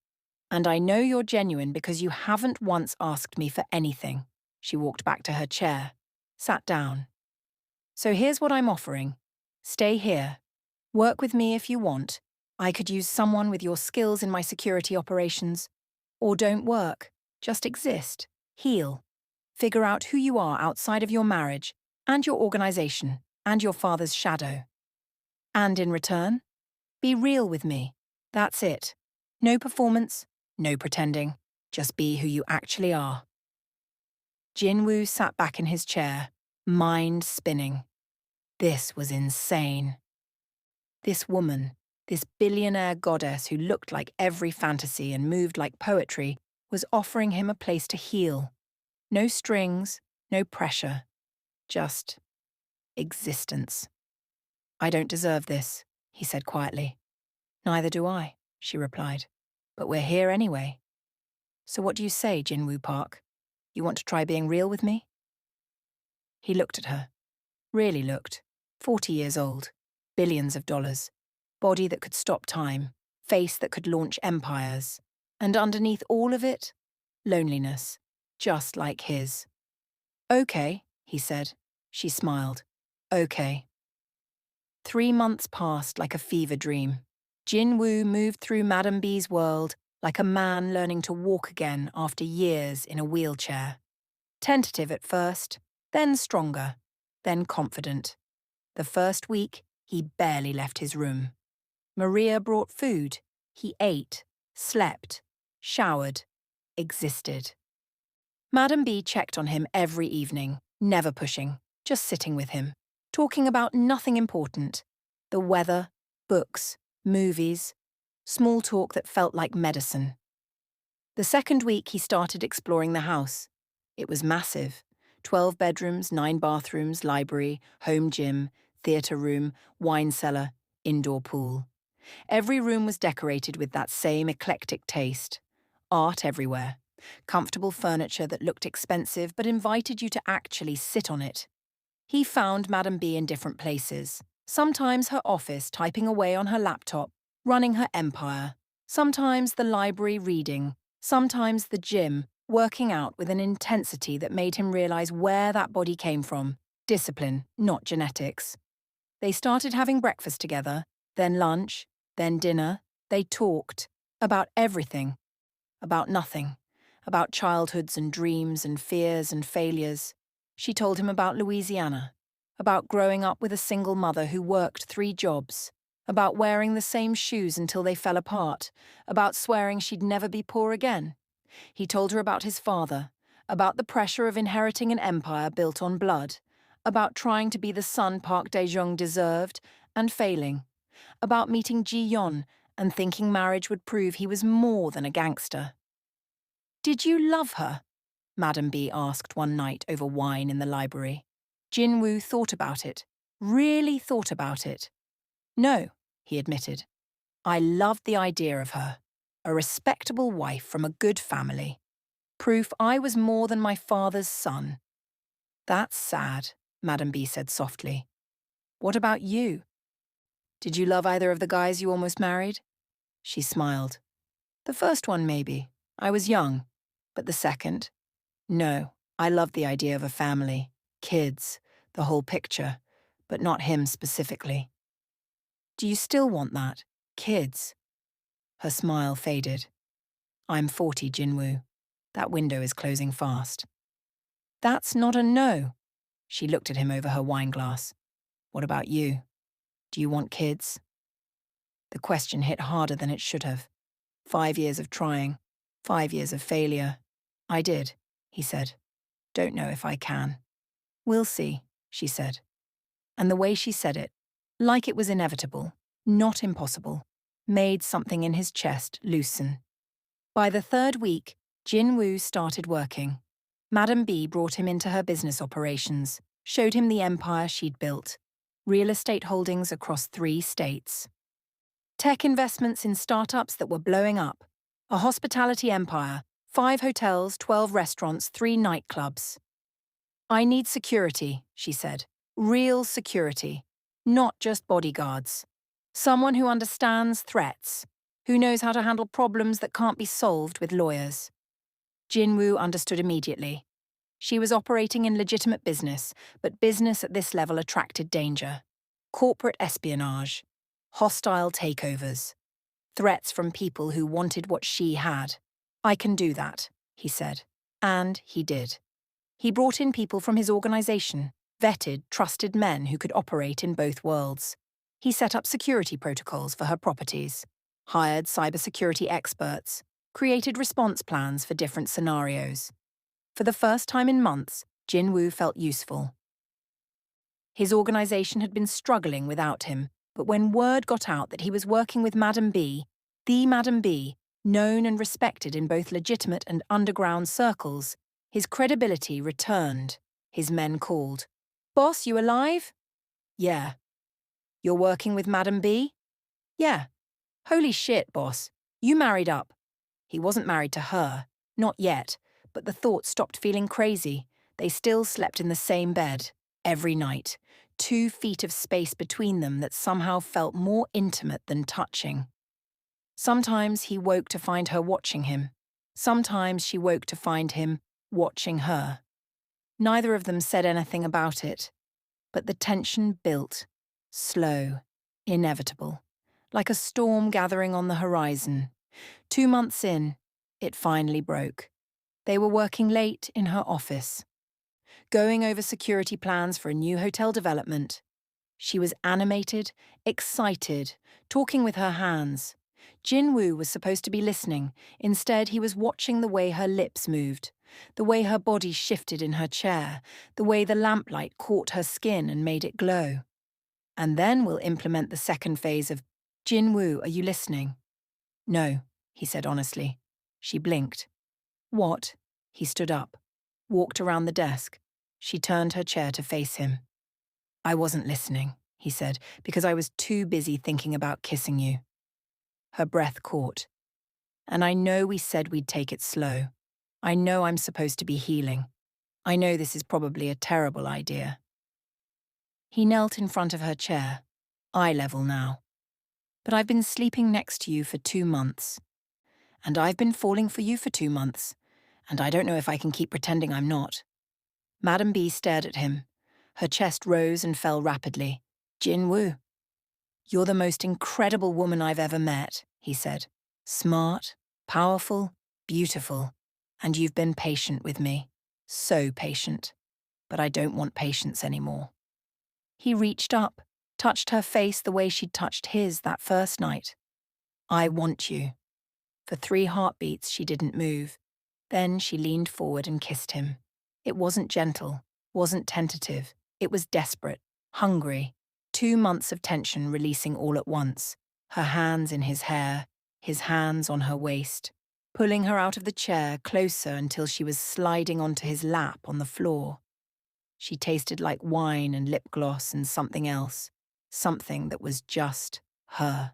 And I know you're genuine because you haven't once asked me for anything. She walked back to her chair, sat down. So here's what I'm offering. Stay here. Work with me if you want. I could use someone with your skills in my security operations. Or don't work. Just exist. Heal. Figure out who you are outside of your marriage, and your organization, and your father's shadow. And in return, be real with me. That's it. No performance, no pretending. Just be who you actually are. Jinwoo sat back in his chair, mind spinning. This was insane. This woman, this billionaire goddess who looked like every fantasy and moved like poetry, was offering him a place to heal. No strings, no pressure. Just existence. I don't deserve this, he said quietly. Neither do I, she replied. But we're here anyway. So what do you say, Jinwoo Park? You want to try being real with me? He looked at her. Really looked. 40 years old. Billions of dollars. Body that could stop time. Face that could launch empires. And underneath all of it, loneliness. Just like his. Okay, he said. She smiled. Okay. 3 months passed like a fever dream. Jinwoo moved through Madam B's world, like a man learning to walk again after years in a wheelchair. Tentative at first, then stronger, then confident. The first week, he barely left his room. Maria brought food. He ate, slept, showered, existed. Madam B checked on him every evening, never pushing, just sitting with him, talking about nothing important. The weather, books, movies, small talk that felt like medicine. The second week he started exploring the house. It was massive. 12 bedrooms, 9 bathrooms, library, home gym, theatre room, wine cellar, indoor pool. Every room was decorated with that same eclectic taste. Art everywhere. Comfortable furniture that looked expensive but invited you to actually sit on it. He found Madam B in different places. Sometimes her office typing away on her laptop, running her empire. Sometimes the library reading. Sometimes the gym, working out with an intensity that made him realize where that body came from. Discipline, not genetics. They started having breakfast together, then lunch, then dinner. They talked about everything, about nothing, about childhoods and dreams and fears and failures. She told him about Louisiana, about growing up with a single mother who worked 3 jobs, about wearing the same shoes until they fell apart, about swearing she'd never be poor again. He told her about his father, about the pressure of inheriting an empire built on blood, about trying to be the son Park Dae-jung deserved and failing, about meeting Ji-yeon and thinking marriage would prove he was more than a gangster. "Did you love her?" Madam B asked one night over wine in the library. Jin-woo thought about it, really thought about it. "No," he admitted. "I loved the idea of her. A respectable wife from a good family. Proof I was more than my father's son." "That's sad," Madam B said softly. "What about you? Did you love either of the guys you almost married?" She smiled. "The first one, maybe. I was young. But the second? No, I loved the idea of a family, kids, the whole picture, but not him specifically." "Do you still want that? Kids?" Her smile faded. "I'm 40, Jinwoo. That window is closing fast." "That's not a no." She looked at him over her wine glass. "What about you? Do you want kids?" The question hit harder than it should have. 5 years of trying, 5 years of failure. "I did," he said. "Don't know if I can." "We'll see," she said. And the way she said it, like it was inevitable, not impossible, made something in his chest loosen. By the 3rd week, Jin-woo started working. Madam B brought him into her business operations, showed him the empire she'd built, real estate holdings across 3 states. Tech investments in startups that were blowing up, a hospitality empire, 5 hotels, 12 restaurants, 3 nightclubs. "I need security," she said. "Real security. Not just bodyguards. Someone who understands threats, who knows how to handle problems that can't be solved with lawyers." Jin-woo understood immediately. She was operating in legitimate business, but business at this level attracted danger. Corporate espionage, hostile takeovers, threats from people who wanted what she had. "I can do that," he said. And he did. He brought in people from his organization, vetted, trusted men who could operate in both worlds. He set up security protocols for her properties, hired cybersecurity experts, created response plans for different scenarios. For the first time in months, Jin-woo felt useful. His organization had been struggling without him, but when word got out that he was working with Madam B, the Madam B, known and respected in both legitimate and underground circles, his credibility returned. His men called. "Boss, you alive?" "Yeah." "You're working with Madam B?" "Yeah." "Holy shit, boss. You married up." He wasn't married to her. Not yet. But the thought stopped feeling crazy. They still slept in the same bed. Every night. 2 feet of space between them that somehow felt more intimate than touching. Sometimes he woke to find her watching him. Sometimes she woke to find him watching her. Neither of them said anything about it. But the tension built. Slow. Inevitable. Like a storm gathering on the horizon. 2 months in, it finally broke. They were working late in her office, going over security plans for a new hotel development. She was animated, excited, talking with her hands. Jinwoo was supposed to be listening. Instead, he was watching the way her lips moved, the way her body shifted in her chair, the way the lamplight caught her skin and made it glow. And then we'll implement the second phase of, Jinwoo, are you listening? No, he said honestly. She blinked. What? He stood up, walked around the desk. She turned her chair to face him. I wasn't listening, he said, because I was too busy thinking about kissing you. Her breath caught. And I know we said we'd take it slow. I know I'm supposed to be healing. I know this is probably a terrible idea. He knelt in front of her chair, eye level now. But I've been sleeping next to you for 2 months. And I've been falling for you for 2 months. And I don't know if I can keep pretending I'm not. Madam B stared at him. Her chest rose and fell rapidly. Jinwoo. You're the most incredible woman I've ever met, he said. Smart, powerful, beautiful. And you've been patient with me. So patient. But I don't want patience anymore. He reached up, touched her face the way she'd touched his that first night. I want you. For 3 heartbeats, she didn't move. Then she leaned forward and kissed him. It wasn't gentle, wasn't tentative. It was desperate, hungry. 2 months of tension releasing all at once. Her hands in his hair, his hands on her waist, pulling her out of the chair closer until she was sliding onto his lap on the floor. She tasted like wine and lip gloss and something else, something that was just her.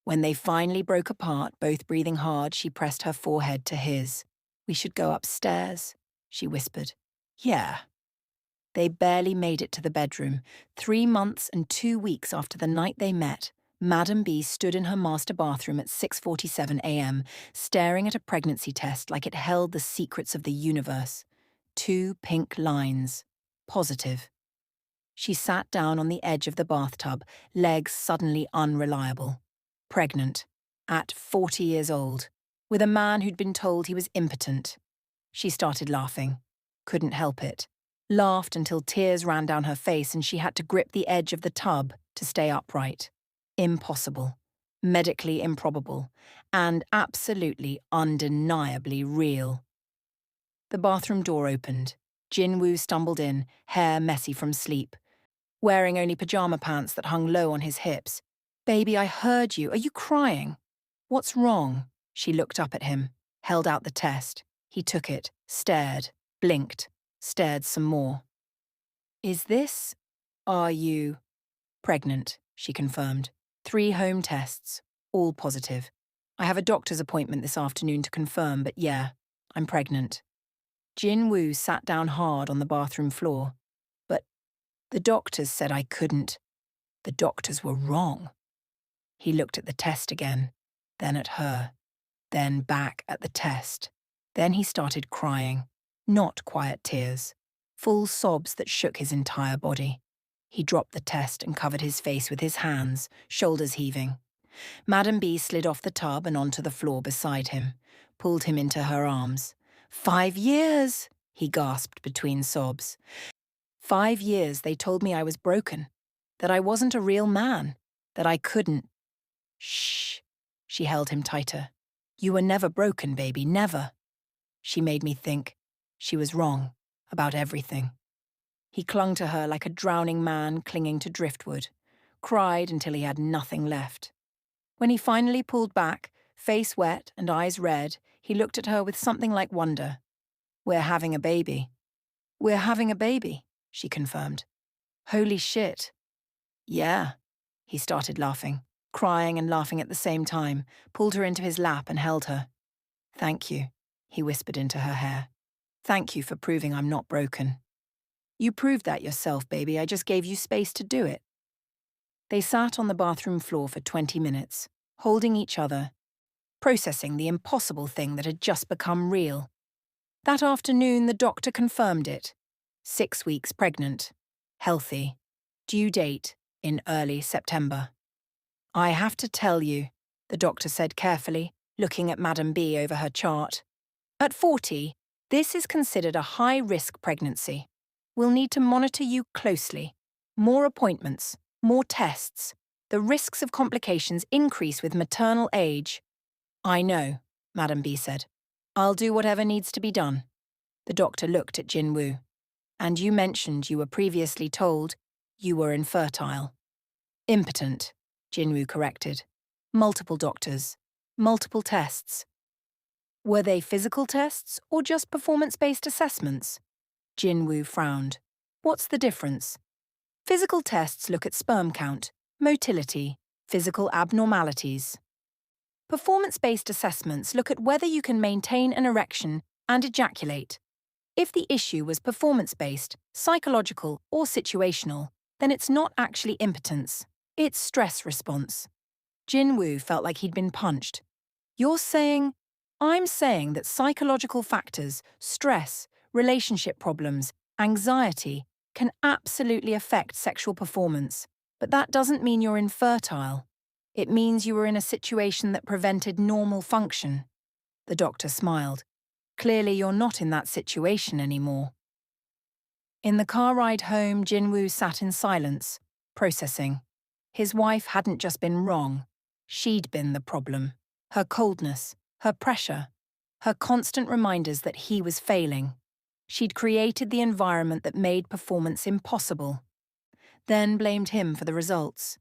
When they finally broke apart, both breathing hard, she pressed her forehead to his. We should go upstairs, she whispered. Yeah. They barely made it to the bedroom. 3 months and 2 weeks after the night they met, Madam B stood in her master bathroom at 6:47 a.m., staring at a pregnancy test like it held the secrets of the universe. 2 pink lines. Positive. She sat down on the edge of the bathtub, legs suddenly unreliable. Pregnant. At 40 years old. With a man who'd been told he was impotent. She started laughing. Couldn't help it. Laughed until tears ran down her face and she had to grip the edge of the tub to stay upright. Impossible. Medically improbable. And absolutely, undeniably real. The bathroom door opened. Jinwoo stumbled in, hair messy from sleep. Wearing only pajama pants that hung low on his hips. Baby, I heard you. Are you crying? What's wrong? She looked up at him, held out the test. He took it, stared, blinked, stared some more. Are you pregnant? She confirmed. 3 home tests, all positive. I have a doctor's appointment this afternoon to confirm, but yeah, I'm pregnant. Jinwoo sat down hard on the bathroom floor. But the doctors said I couldn't. The doctors were wrong. He looked at the test again, then at her, then back at the test. Then he started crying, not quiet tears, full sobs that shook his entire body. He dropped the test and covered his face with his hands, shoulders heaving. Madam B slid off the tub and onto the floor beside him, pulled him into her arms. 5 years, he gasped between sobs. 5 years they told me I was broken, that I wasn't a real man, that I couldn't. Shh, she held him tighter. You were never broken, baby, never. She made me think she was wrong about everything. He clung to her like a drowning man clinging to driftwood, cried until he had nothing left. When he finally pulled back, face wet and eyes red, he looked at her with something like wonder. We're having a baby. We're having a baby, she confirmed. Holy shit. Yeah. He started laughing, crying and laughing at the same time, pulled her into his lap and held her. Thank you, he whispered into her hair. Thank you for proving I'm not broken. You proved that yourself, baby. I just gave you space to do it. They sat on the bathroom floor for 20 minutes, holding each other, processing the impossible thing that had just become real. That afternoon, the doctor confirmed it. 6 weeks pregnant, healthy, due date in early September. I have to tell you, the doctor said carefully, looking at Madam B over her chart. At 40, this is considered a high-risk pregnancy. We'll need to monitor you closely. More appointments, more tests. The risks of complications increase with maternal age. I know, Madam B said. I'll do whatever needs to be done. The doctor looked at Jinwoo. And you mentioned you were previously told you were infertile. Impotent, Jinwoo corrected. Multiple doctors, multiple tests. Were they physical tests or just performance-based assessments? Jinwoo frowned. What's the difference? Physical tests look at sperm count, motility, physical abnormalities. Performance-based assessments look at whether you can maintain an erection and ejaculate. If the issue was performance-based, psychological, or situational, then it's not actually impotence. It's stress response. Jinwoo felt like he'd been punched. You're saying... I'm saying that psychological factors, stress, relationship problems, anxiety, can absolutely affect sexual performance. But that doesn't mean you're infertile. It means you were in a situation that prevented normal function. The doctor smiled. Clearly you're not in that situation anymore. In the car ride home, Jinwoo sat in silence, processing. His wife hadn't just been wrong. She'd been the problem. Her coldness, her pressure, her constant reminders that he was failing. She'd created the environment that made performance impossible. Then blamed him for the results.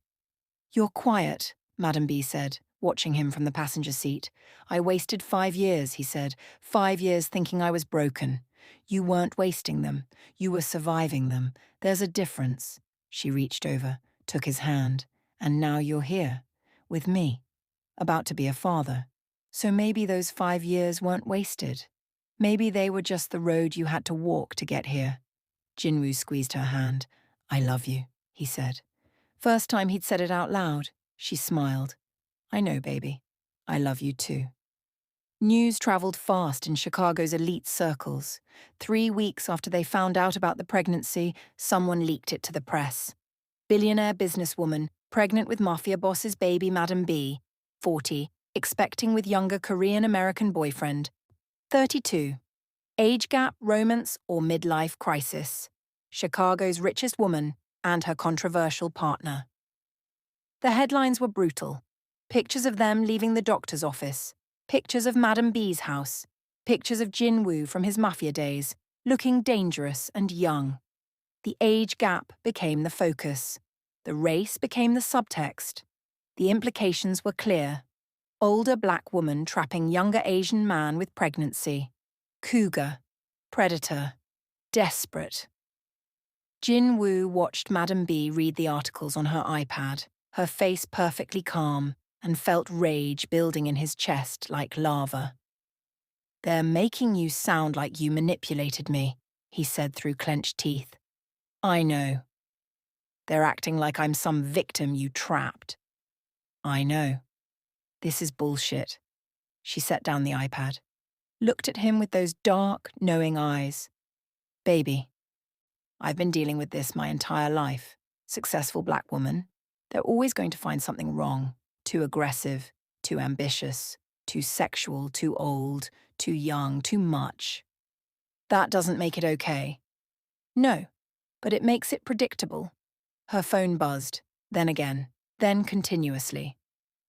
You're quiet, Madam B said, watching him from the passenger seat. I wasted 5 years, he said. 5 years thinking I was broken. You weren't wasting them. You were surviving them. There's a difference. She reached over, took his hand. And now you're here, with me, about to be a father. So maybe those 5 years weren't wasted. Maybe they were just the road you had to walk to get here. Jinwoo squeezed her hand. I love you, he said. First time he'd said it out loud. She smiled. I know, baby. I love you too. News traveled fast in Chicago's elite circles. 3 weeks after they found out about the pregnancy, someone leaked it to the press. Billionaire businesswoman, pregnant with Mafia boss's baby Madam B, 40, expecting with younger Korean-American boyfriend. 32. Age gap, romance, or midlife crisis. Chicago's richest woman and her controversial partner. The headlines were brutal. Pictures of them leaving the doctor's office. Pictures of Madam B's house. Pictures of Jinwoo from his Mafia days, looking dangerous and young. The age gap became the focus. The race became the subtext. The implications were clear. Older black woman trapping younger Asian man with pregnancy. Cougar. Predator. Desperate. Jinwoo watched Madam B read the articles on her iPad, her face perfectly calm, and felt rage building in his chest like lava. They're making you sound like you manipulated me, he said through clenched teeth. I know. They're acting like I'm some victim you trapped. I know. This is bullshit. She set down the iPad, looked at him with those dark, knowing eyes. Baby, I've been dealing with this my entire life. Successful black woman. They're always going to find something wrong. Too aggressive, too ambitious, too sexual, too old, too young, too much. That doesn't make it okay. No, but it makes it predictable. Her phone buzzed, then again, then continuously.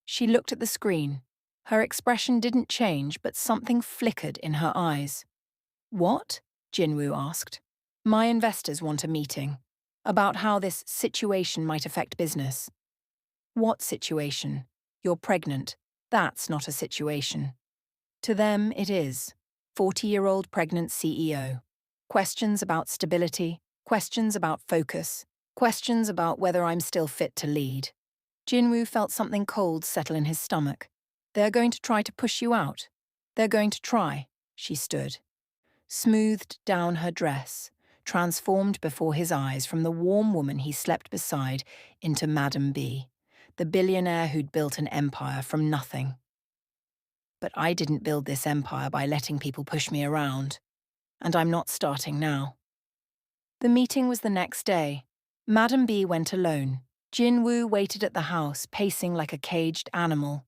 She looked at the screen. Her expression didn't change, but something flickered in her eyes. What? Jinwoo asked. My investors want a meeting about how this situation might affect business. What situation? You're pregnant. That's not a situation. To them, it is. 40-year-old pregnant CEO. Questions about stability, questions about focus, questions about whether I'm still fit to lead. Jinwoo felt something cold settle in his stomach. They're going to try to push you out. They're going to try. She stood. Smoothed down her dress, transformed before his eyes from the warm woman he slept beside into Madam B, the billionaire who'd built an empire from nothing. But I didn't build this empire by letting people push me around, and I'm not starting now. The meeting was the next day. Madam B went alone. Jinwoo waited at the house, pacing like a caged animal.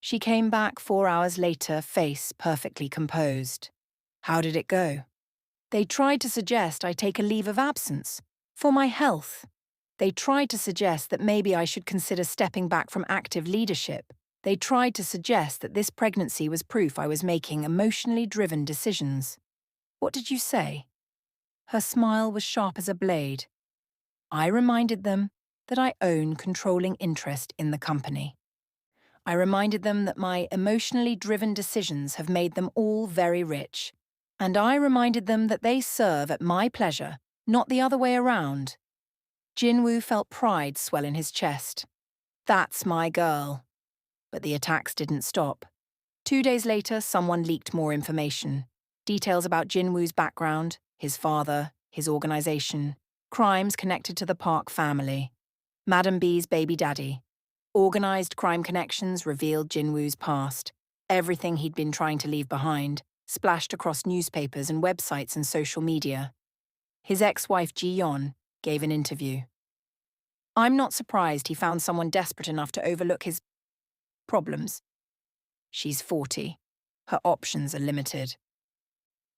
She came back 4 hours later, face perfectly composed. How did it go? They tried to suggest I take a leave of absence. For my health. They tried to suggest that maybe I should consider stepping back from active leadership. They tried to suggest that this pregnancy was proof I was making emotionally driven decisions. What did you say? Her smile was sharp as a blade. I reminded them that I own controlling interest in the company. I reminded them that my emotionally driven decisions have made them all very rich. And I reminded them that they serve at my pleasure, not the other way around. Jinwoo felt pride swell in his chest. That's my girl. But the attacks didn't stop. 2 days later, someone leaked more information. Details about Jinwoo's background, his father, his organization, crimes connected to the Park family, Madam B's baby daddy. Organized crime connections revealed Jinwoo's past. Everything he'd been trying to leave behind, splashed across newspapers and websites and social media. His ex-wife Ji-yeon gave an interview. I'm not surprised he found someone desperate enough to overlook his problems. She's 40. Her options are limited.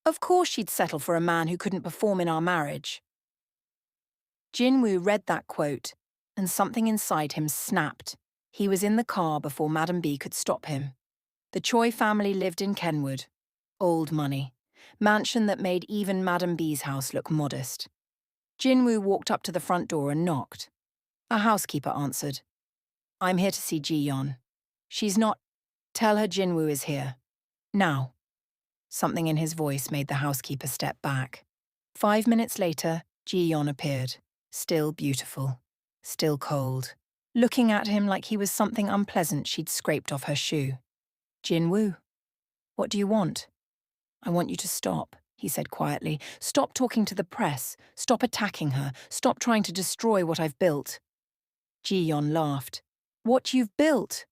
Of course she'd settle for a man who couldn't perform in our marriage. Jinwoo read that quote, and something inside him snapped. He was in the car before Madam B could stop him. The Choi family lived in Kenwood. Old money. Mansion that made even Madam B's house look modest. Jinwoo walked up to the front door and knocked. A housekeeper answered. I'm here to see Ji-yeon. She's not. Tell her Jinwoo is here. Now. Something in his voice made the housekeeper step back. 5 minutes later, Ji-yeon appeared. Still beautiful. Still cold. Looking at him like he was something unpleasant she'd scraped off her shoe. Jinwoo, what do you want? I want you to stop, he said quietly. Stop talking to the press. Stop attacking her. Stop trying to destroy what I've built. Ji-yeon laughed. What you've built?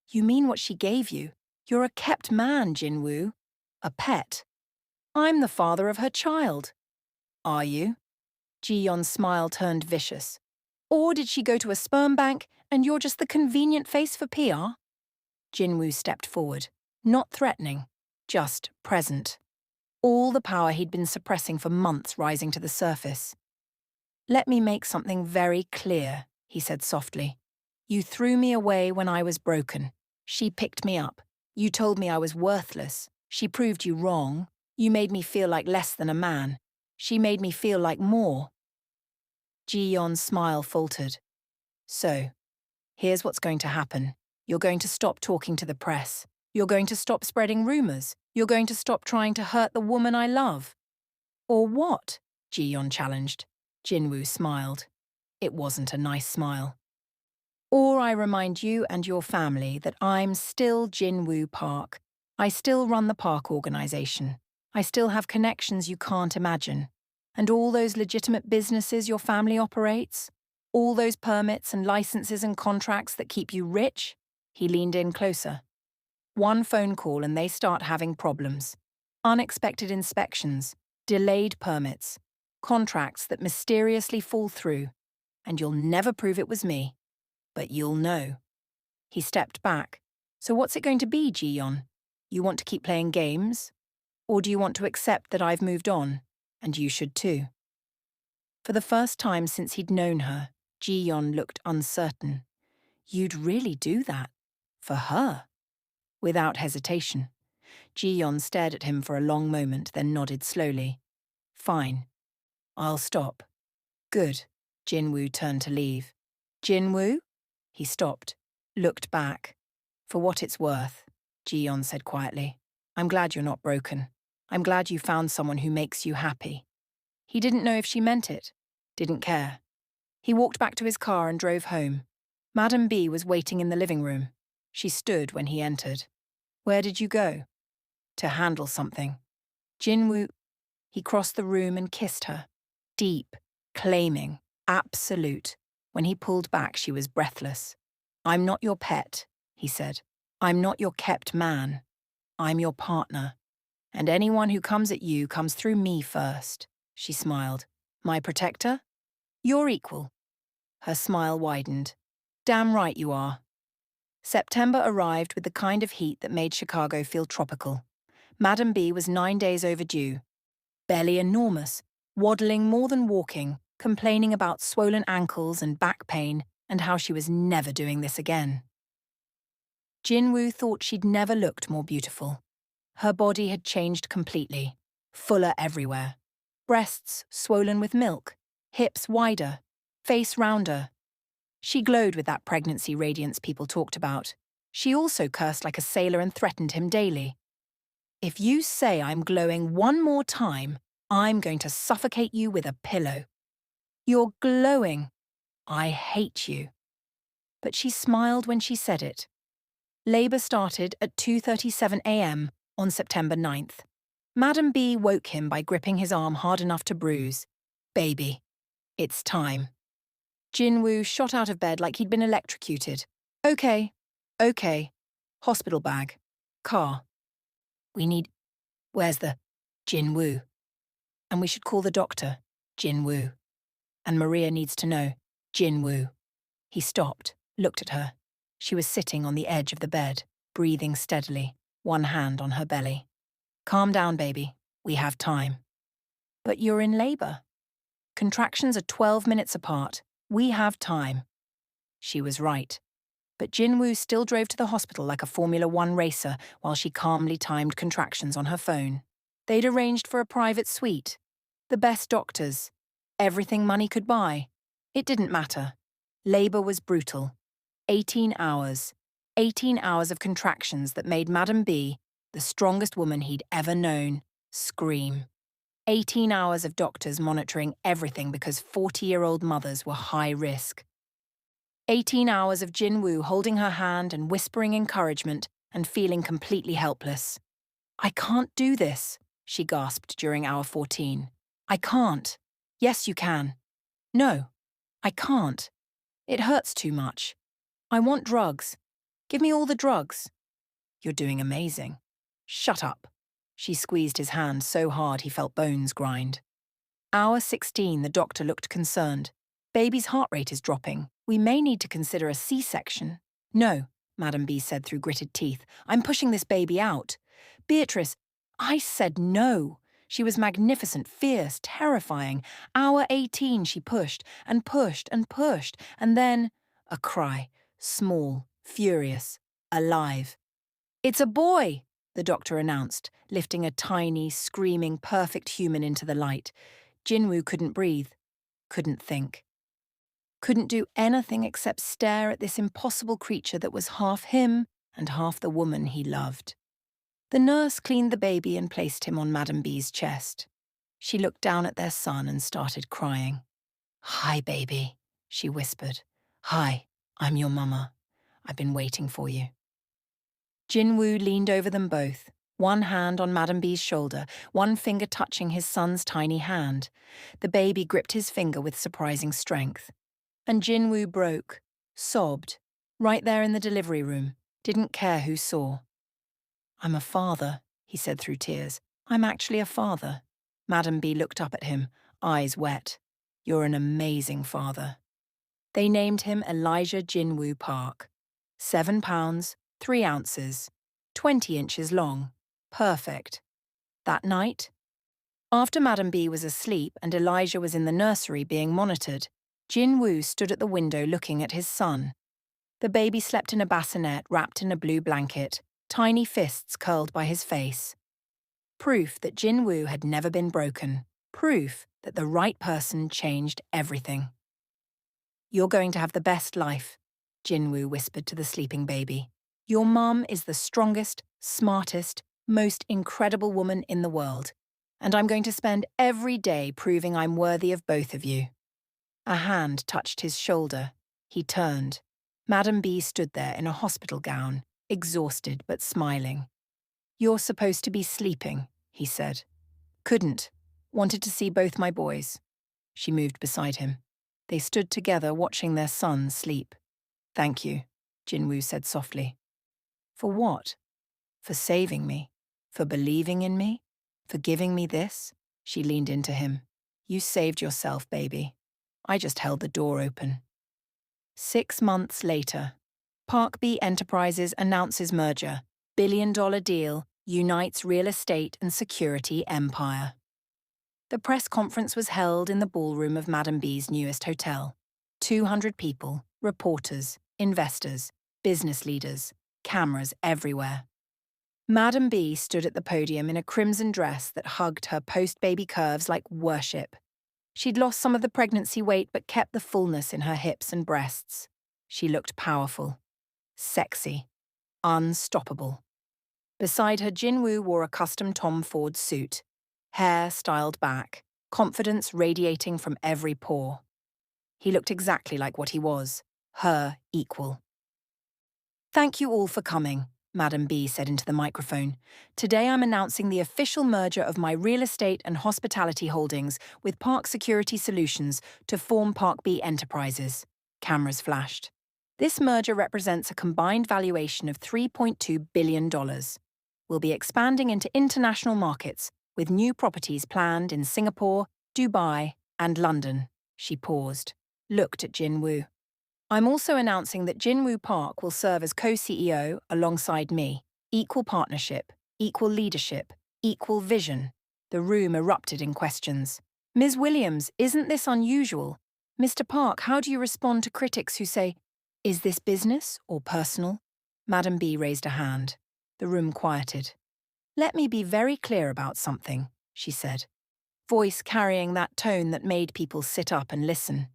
You mean what she gave you? You're a kept man, Jinwoo. A pet. I'm the father of her child. Are you? Ji-yeon's smile turned vicious. Or did she go to a sperm bank and you're just the convenient face for PR? Jinwoo stepped forward, not threatening, just present. All the power he'd been suppressing for months rising to the surface. Let me make something very clear, he said softly. You threw me away when I was broken. She picked me up. You told me I was worthless. She proved you wrong. You made me feel like less than a man. She made me feel like more. Ji-yeon's smile faltered. So, here's what's going to happen. You're going to stop talking to the press. You're going to stop spreading rumors. You're going to stop trying to hurt the woman I love. Or what? Ji-yeon challenged. Jinwoo smiled. It wasn't a nice smile. Or I remind you and your family that I'm still Jinwoo Park. I still run the park organization. I still have connections you can't imagine. And all those legitimate businesses your family operates? All those permits and licenses and contracts that keep you rich? He leaned in closer. One phone call and they start having problems. Unexpected inspections, delayed permits, contracts that mysteriously fall through. And you'll never prove it was me. But you'll know. He stepped back. So what's it going to be, Ji-yeon? You want to keep playing games? Or do you want to accept that I've moved on? And you should too. For the first time since he'd known her, Ji-yeon looked uncertain. You'd really do that? For her? Without hesitation. Ji-yeon stared at him for a long moment, then nodded slowly. Fine. I'll stop. Good. Jinwoo turned to leave. Jinwoo? He stopped, looked back. For what it's worth, Ji-yeon said quietly. I'm glad you're not broken. I'm glad you found someone who makes you happy. He didn't know if she meant it, didn't care. He walked back to his car and drove home. Madam B was waiting in the living room. She stood when he entered. Where did you go? To handle something. Jinwoo. He crossed the room and kissed her. Deep, claiming, absolute. When he pulled back, she was breathless. I'm not your pet, he said. I'm not your kept man. I'm your partner. And anyone who comes at you comes through me first. She smiled. My protector? You're equal. Her smile widened. Damn right you are. September arrived with the kind of heat that made Chicago feel tropical. Madam B was 9 days overdue. Belly enormous, waddling more than walking, complaining about swollen ankles and back pain and how she was never doing this again. Jinwoo thought she'd never looked more beautiful. Her body had changed completely, fuller everywhere. Breasts swollen with milk, hips wider, face rounder. She glowed with that pregnancy radiance people talked about. She also cursed like a sailor and threatened him daily. If you say I'm glowing one more time, I'm going to suffocate you with a pillow. You're glowing. I hate you. But she smiled when she said it. Labour started at 2:37 a.m. on September 9th. Madam B woke him by gripping his arm hard enough to bruise. Baby, it's time. Jinwoo shot out of bed like he'd been electrocuted. Okay. Hospital bag. Car. We need... Where's the... Jinwoo. And we should call the doctor. Jinwoo. And Maria needs to know. Jinwoo. He stopped, looked at her. She was sitting on the edge of the bed, breathing steadily, one hand on her belly. Calm down, baby. We have time. But you're in labour. Contractions are 12 minutes apart. We have time. She was right. But Jinwoo still drove to the hospital like a Formula One racer while she calmly timed contractions on her phone. They'd arranged for a private suite. The best doctors. Everything money could buy. It didn't matter. Labour was brutal. 18 hours. 18 hours of contractions that made Madam B, the strongest woman he'd ever known, scream. 18 hours of doctors monitoring everything because 40-year-old mothers were high risk. 18 hours of Jinwoo holding her hand and whispering encouragement and feeling completely helpless. I can't do this, she gasped during hour 14. I can't. Yes, you can. No, I can't. It hurts too much. I want drugs. Give me all the drugs. You're doing amazing. Shut up. She squeezed his hand so hard he felt bones grind. Hour 16, the doctor looked concerned. Baby's heart rate is dropping. We may need to consider a C-section. No, Madam B said through gritted teeth. I'm pushing this baby out. Beatrice, I said no. She was magnificent, fierce, terrifying. Hour 18 she pushed and pushed and pushed, and then a cry, small, furious, alive. It's a boy, the doctor announced, lifting a tiny, screaming, perfect human into the light. Jinwoo couldn't breathe, couldn't think. Couldn't do anything except stare at this impossible creature that was half him and half the woman he loved. The nurse cleaned the baby and placed him on Madam B's chest. She looked down at their son and started crying. Hi, baby, she whispered. Hi, I'm your mama. I've been waiting for you. Jinwoo leaned over them both, one hand on Madam B's shoulder, one finger touching his son's tiny hand. The baby gripped his finger with surprising strength. And Jinwoo broke, sobbed, right there in the delivery room, didn't care who saw. I'm a father, he said through tears. I'm actually a father. Madam B looked up at him, eyes wet. You're an amazing father. They named him Elijah Jinwoo Park. 7 pounds, 3 ounces, 20 inches long. Perfect. That night, after Madam B was asleep and Elijah was in the nursery being monitored, Jinwoo stood at the window looking at his son. The baby slept in a bassinet wrapped in a blue blanket, tiny fists curled by his face. Proof that Jinwoo had never been broken. Proof that the right person changed everything. You're going to have the best life, Jinwoo whispered to the sleeping baby. Your mum is the strongest, smartest, most incredible woman in the world, and I'm going to spend every day proving I'm worthy of both of you. A hand touched his shoulder. He turned. Madam B stood there in a hospital gown, exhausted but smiling. You're supposed to be sleeping, he said. Couldn't. Wanted to see both my boys. She moved beside him. They stood together watching their son sleep. Thank you, Jinwoo said softly. For what? For saving me? For believing in me? For giving me this? She leaned into him. You saved yourself, baby. I just held the door open. 6 months later. Park B Enterprises announces merger. Billion-dollar deal unites real estate and security empire. The press conference was held in the ballroom of Madam B's newest hotel. 200 people, reporters, investors, business leaders, cameras everywhere. Madam B stood at the podium in a crimson dress that hugged her post-baby curves like worship. She'd lost some of the pregnancy weight but kept the fullness in her hips and breasts. She looked powerful, sexy, unstoppable. Beside her, Jinwoo wore a custom Tom Ford suit, hair styled back, confidence radiating from every pore. He looked exactly like what he was, her equal. "Thank you all for coming," Madam B said into the microphone. "Today I'm announcing the official merger of my real estate and hospitality holdings with Park Security Solutions to form Park B Enterprises." Cameras flashed. "This merger represents a combined valuation of $3.2 billion. We'll be expanding into international markets, with new properties planned in Singapore, Dubai, and London." She paused, looked at Jinwoo. "I'm also announcing that Jinwoo Park will serve as co-CEO alongside me. Equal partnership, equal leadership, equal vision." The room erupted in questions. "Ms. Williams, isn't this unusual? Mr. Park, how do you respond to critics who say, 'Is this business or personal?'" Madam B raised a hand. The room quieted. "Let me be very clear about something," she said, voice carrying that tone that made people sit up and listen.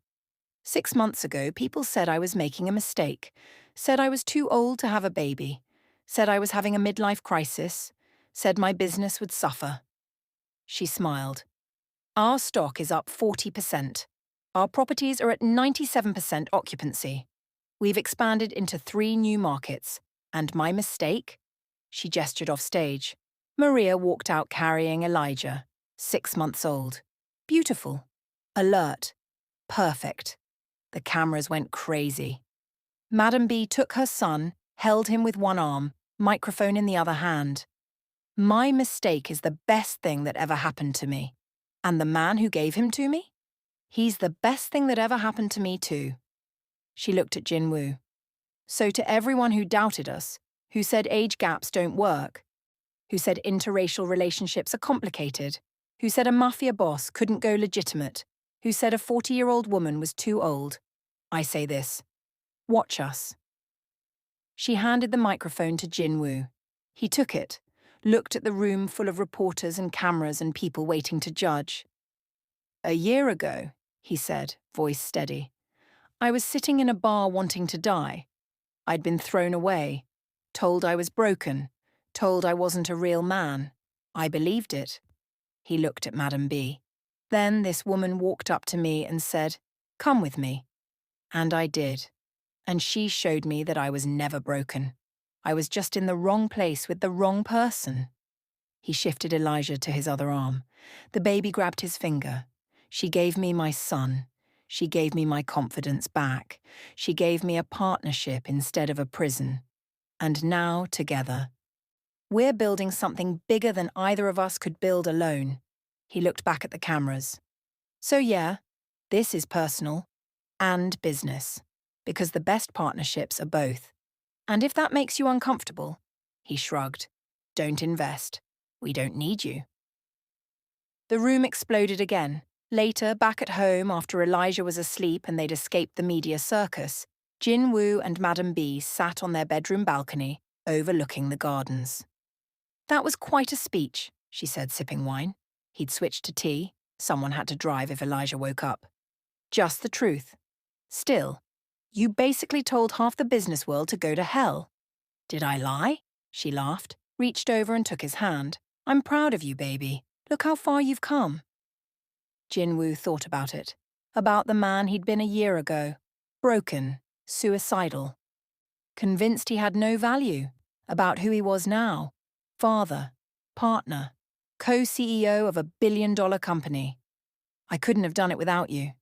6 months ago, people said I was making a mistake, said I was too old to have a baby, said I was having a midlife crisis, said my business would suffer. She smiled. "Our stock is up 40%. Our properties are at 97% occupancy. We've expanded into 3 new markets. And my mistake?" She gestured off stage. Maria walked out carrying Elijah, 6 months old. Beautiful, alert, perfect. The cameras went crazy. Madam B took her son, held him with one arm, microphone in the other hand. "My mistake is the best thing that ever happened to me. And the man who gave him to me? He's the best thing that ever happened to me too." She looked at Jinwoo. "So to everyone who doubted us, who said age gaps don't work, who said interracial relationships are complicated, who said a mafia boss couldn't go legitimate, who said a 40-year-old woman was too old, I say this: watch us." She handed the microphone to Jinwoo. He took it, looked at the room full of reporters and cameras and people waiting to judge. "A year ago," he said, voice steady, "I was sitting in a bar wanting to die. I'd been thrown away, told I was broken, told I wasn't a real man. I believed it." He looked at Madam B. "Then this woman walked up to me and said, 'Come with me.' And I did. And she showed me that I was never broken. I was just in the wrong place with the wrong person." He shifted Elijah to his other arm. The baby grabbed his finger. "She gave me my son. She gave me my confidence back. She gave me a partnership instead of a prison. And now, together, we're building something bigger than either of us could build alone." He looked back at the cameras. "So yeah, this is personal and business, because the best partnerships are both. And if that makes you uncomfortable," he shrugged, "don't invest. We don't need you." The room exploded again. Later, back at home after Elijah was asleep and they'd escaped the media circus, Jinwoo and Madam B sat on their bedroom balcony, overlooking the gardens. "That was quite a speech," she said, sipping wine. He'd switched to tea. Someone had to drive if Elijah woke up. "Just the truth. Still, you basically told half the business world to go to hell." "Did I lie?" She laughed, reached over and took his hand. "I'm proud of you, baby. Look how far you've come." Jinwoo thought about it. About the man he'd been a year ago. Broken, suicidal. Convinced he had no value. About who he was now. Father, partner, co-CEO of a billion-dollar company. "I couldn't have done it without you."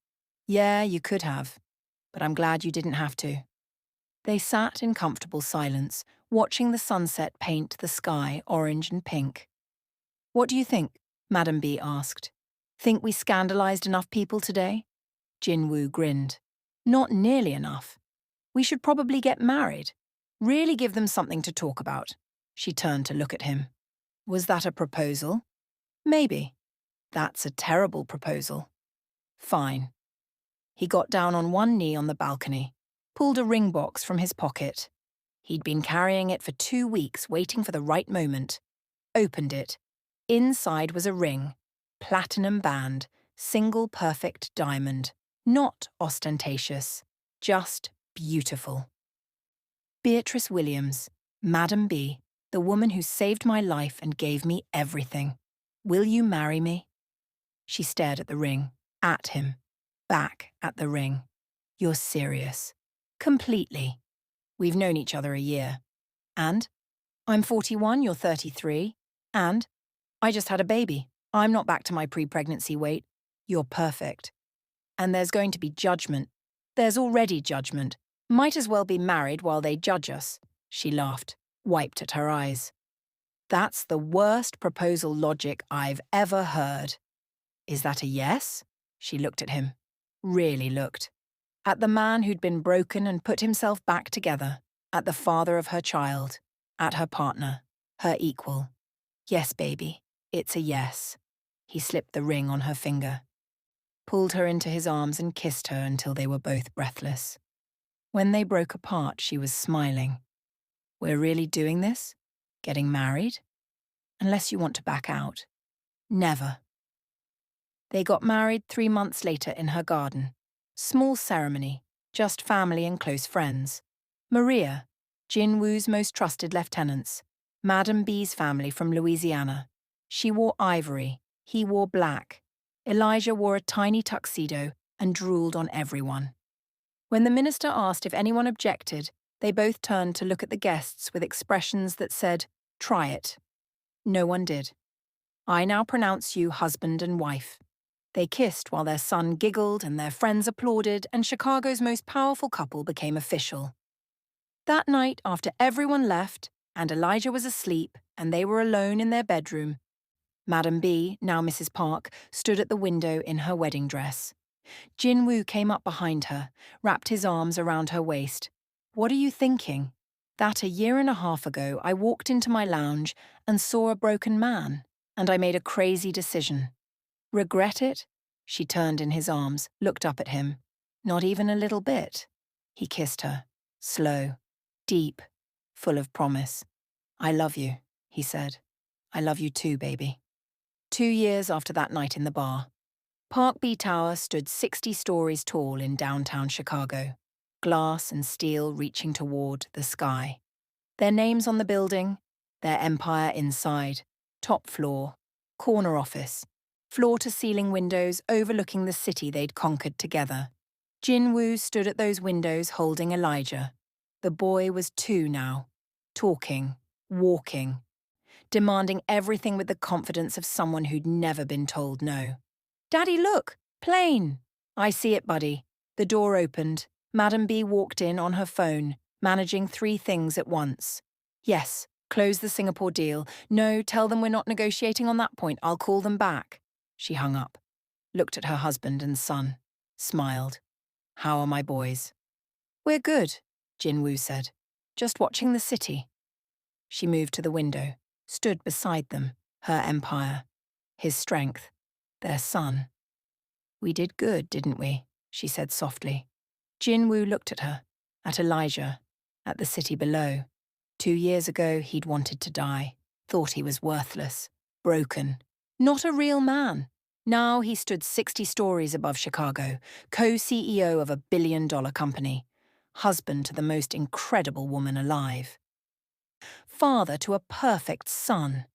"Yeah, you could have. But I'm glad you didn't have to." They sat in comfortable silence, watching the sunset paint the sky orange and pink. "What do you think?" Madam B asked. "Think we scandalized enough people today?" Jinwoo grinned. "Not nearly enough. We should probably get married. Really give them something to talk about. She turned to look at him. Was that a proposal? Maybe. That's a terrible proposal. Fine. He got down on one knee on the balcony, pulled a ring box from his pocket. He'd been carrying it for 2 weeks, waiting for the right moment. Opened it. Inside was a ring, platinum band, single perfect diamond. Not ostentatious, just beautiful. Beatrice Williams, Madam B, the woman who saved my life and gave me everything. Will you marry me? She stared at the ring, at him, back at the ring. You're serious. Completely. We've known each other a year. And? I'm 41, you're 33. And? I just had a baby. I'm not back to my pre-pregnancy weight. You're perfect. And there's going to be judgment. There's already judgment. Might as well be married while they judge us. She laughed, wiped at her eyes. That's the worst proposal logic I've ever heard. Is that a yes? She looked at him. Really looked. At the man who'd been broken and put himself back together. At the father of her child. At her partner. Her equal. Yes, baby. It's a yes. He slipped the ring on her finger. Pulled her into his arms and kissed her until they were both breathless. When they broke apart, she was smiling. We're really doing this? Getting married? Unless you want to back out. Never. They got married 3 months later in her garden. Small ceremony, just family and close friends. Maria, Jinwoo's most trusted lieutenants. Madam B's family from Louisiana. She wore ivory, he wore black. Elijah wore a tiny tuxedo and drooled on everyone. When the minister asked if anyone objected, they both turned to look at the guests with expressions that said, "Try it." No one did. I now pronounce you husband and wife. They kissed while their son giggled and their friends applauded, and Chicago's most powerful couple became official. That night, after everyone left, and Elijah was asleep, and they were alone in their bedroom, Madam B, now Mrs. Park, stood at the window in her wedding dress. Jinwoo came up behind her, wrapped his arms around her waist. What are you thinking? That a year and a half ago I walked into my lounge and saw a broken man, and I made a crazy decision. Regret it? She turned in his arms, looked up at him. Not even a little bit. He kissed her, slow, deep, full of promise. I love you, he said. I love you too, baby. 2 years after that night in the bar, Park B Tower stood 60 stories tall in downtown Chicago, glass and steel reaching toward the sky. Their names on the building, their empire inside, top floor, corner office, floor-to-ceiling windows overlooking the city they'd conquered together. Jinwoo stood at those windows holding Elijah. The boy was 2 now, talking, walking, demanding everything with the confidence of someone who'd never been told no. Daddy, look! Plane! I see it, buddy. The door opened. Madam B walked in on her phone, managing 3 things at once. Yes, close the Singapore deal. No, tell them we're not negotiating on that point. I'll call them back. She hung up, looked at her husband and son, smiled. How are my boys? We're good, Jinwoo said. Just watching the city. She moved to the window, stood beside them, her empire, his strength, their son. We did good, didn't we? She said softly. Jinwoo looked at her, at Elijah, at the city below. 2 years ago, he'd wanted to die, thought he was worthless, broken, not a real man. Now he stood 60 stories above Chicago, co-CEO of a billion-dollar company, husband to the most incredible woman alive, father to a perfect son.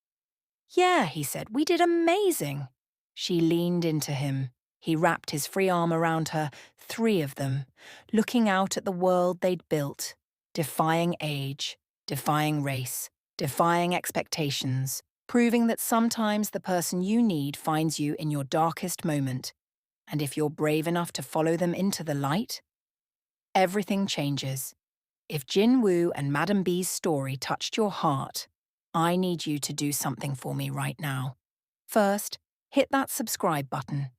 Yeah, he said, we did amazing. She leaned into him. He wrapped his free arm around her, 3 of them, looking out at the world they'd built, defying age, defying race, defying expectations, proving that sometimes the person you need finds you in your darkest moment, and if you're brave enough to follow them into the light, everything changes. If Jinwoo and Madam B's story touched your heart, I need you to do something for me right now. First, hit that subscribe button.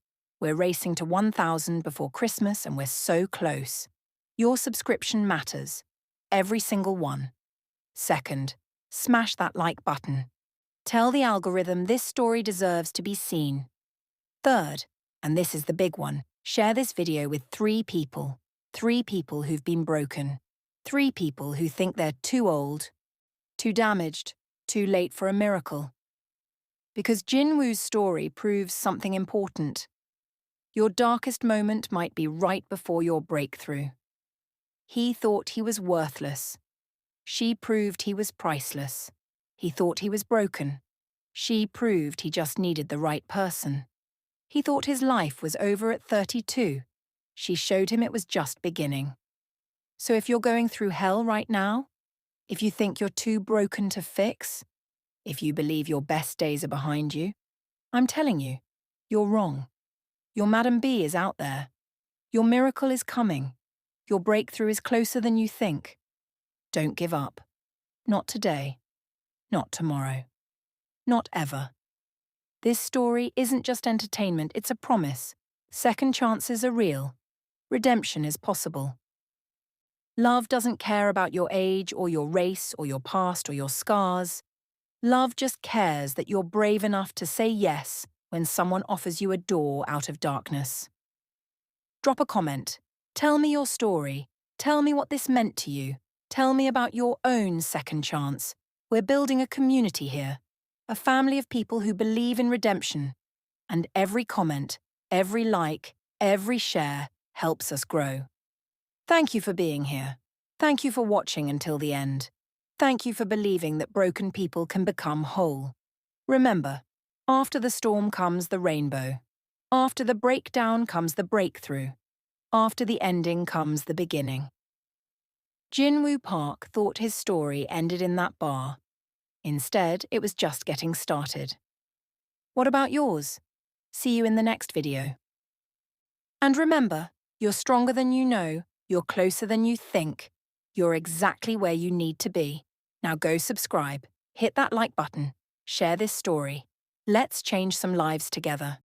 We're racing to 1,000 before Christmas and we're so close. Your subscription matters. every single one. Second, smash that like button. Tell the algorithm this story deserves to be seen. Third, and this is the big one, share this video with 3 people. 3 people who've been broken. 3 people who think they're too old, too damaged, too late for a miracle. Because Jinwoo's story proves something important. Your darkest moment might be right before your breakthrough. He thought he was worthless. She proved he was priceless. He thought he was broken. She proved he just needed the right person. He thought his life was over at 32. She showed him it was just beginning. So if you're going through hell right now, if you think you're too broken to fix, if you believe your best days are behind you, I'm telling you, you're wrong. Your Madam B is out there. Your miracle is coming. Your breakthrough is closer than you think. Don't give up. Not today. Not tomorrow. Not ever. This story isn't just entertainment, it's a promise. Second chances are real. Redemption is possible. Love doesn't care about your age or your race or your past or your scars. Love just cares that you're brave enough to say yes when someone offers you a door out of darkness. Drop a comment. Tell me your story. Tell me what this meant to you. Tell me about your own second chance. We're building a community here, a family of people who believe in redemption. And every comment, every like, every share helps us grow. Thank you for being here. Thank you for watching until the end. Thank you for believing that broken people can become whole. Remember, after the storm comes the rainbow. After the breakdown comes the breakthrough. After the ending comes the beginning. Jinwoo Park thought his story ended in that bar. Instead, it was just getting started. What about yours? See you in the next video. And remember, you're stronger than you know, you're closer than you think. You're exactly where you need to be. Now go subscribe, hit that like button, share this story. Let's change some lives together.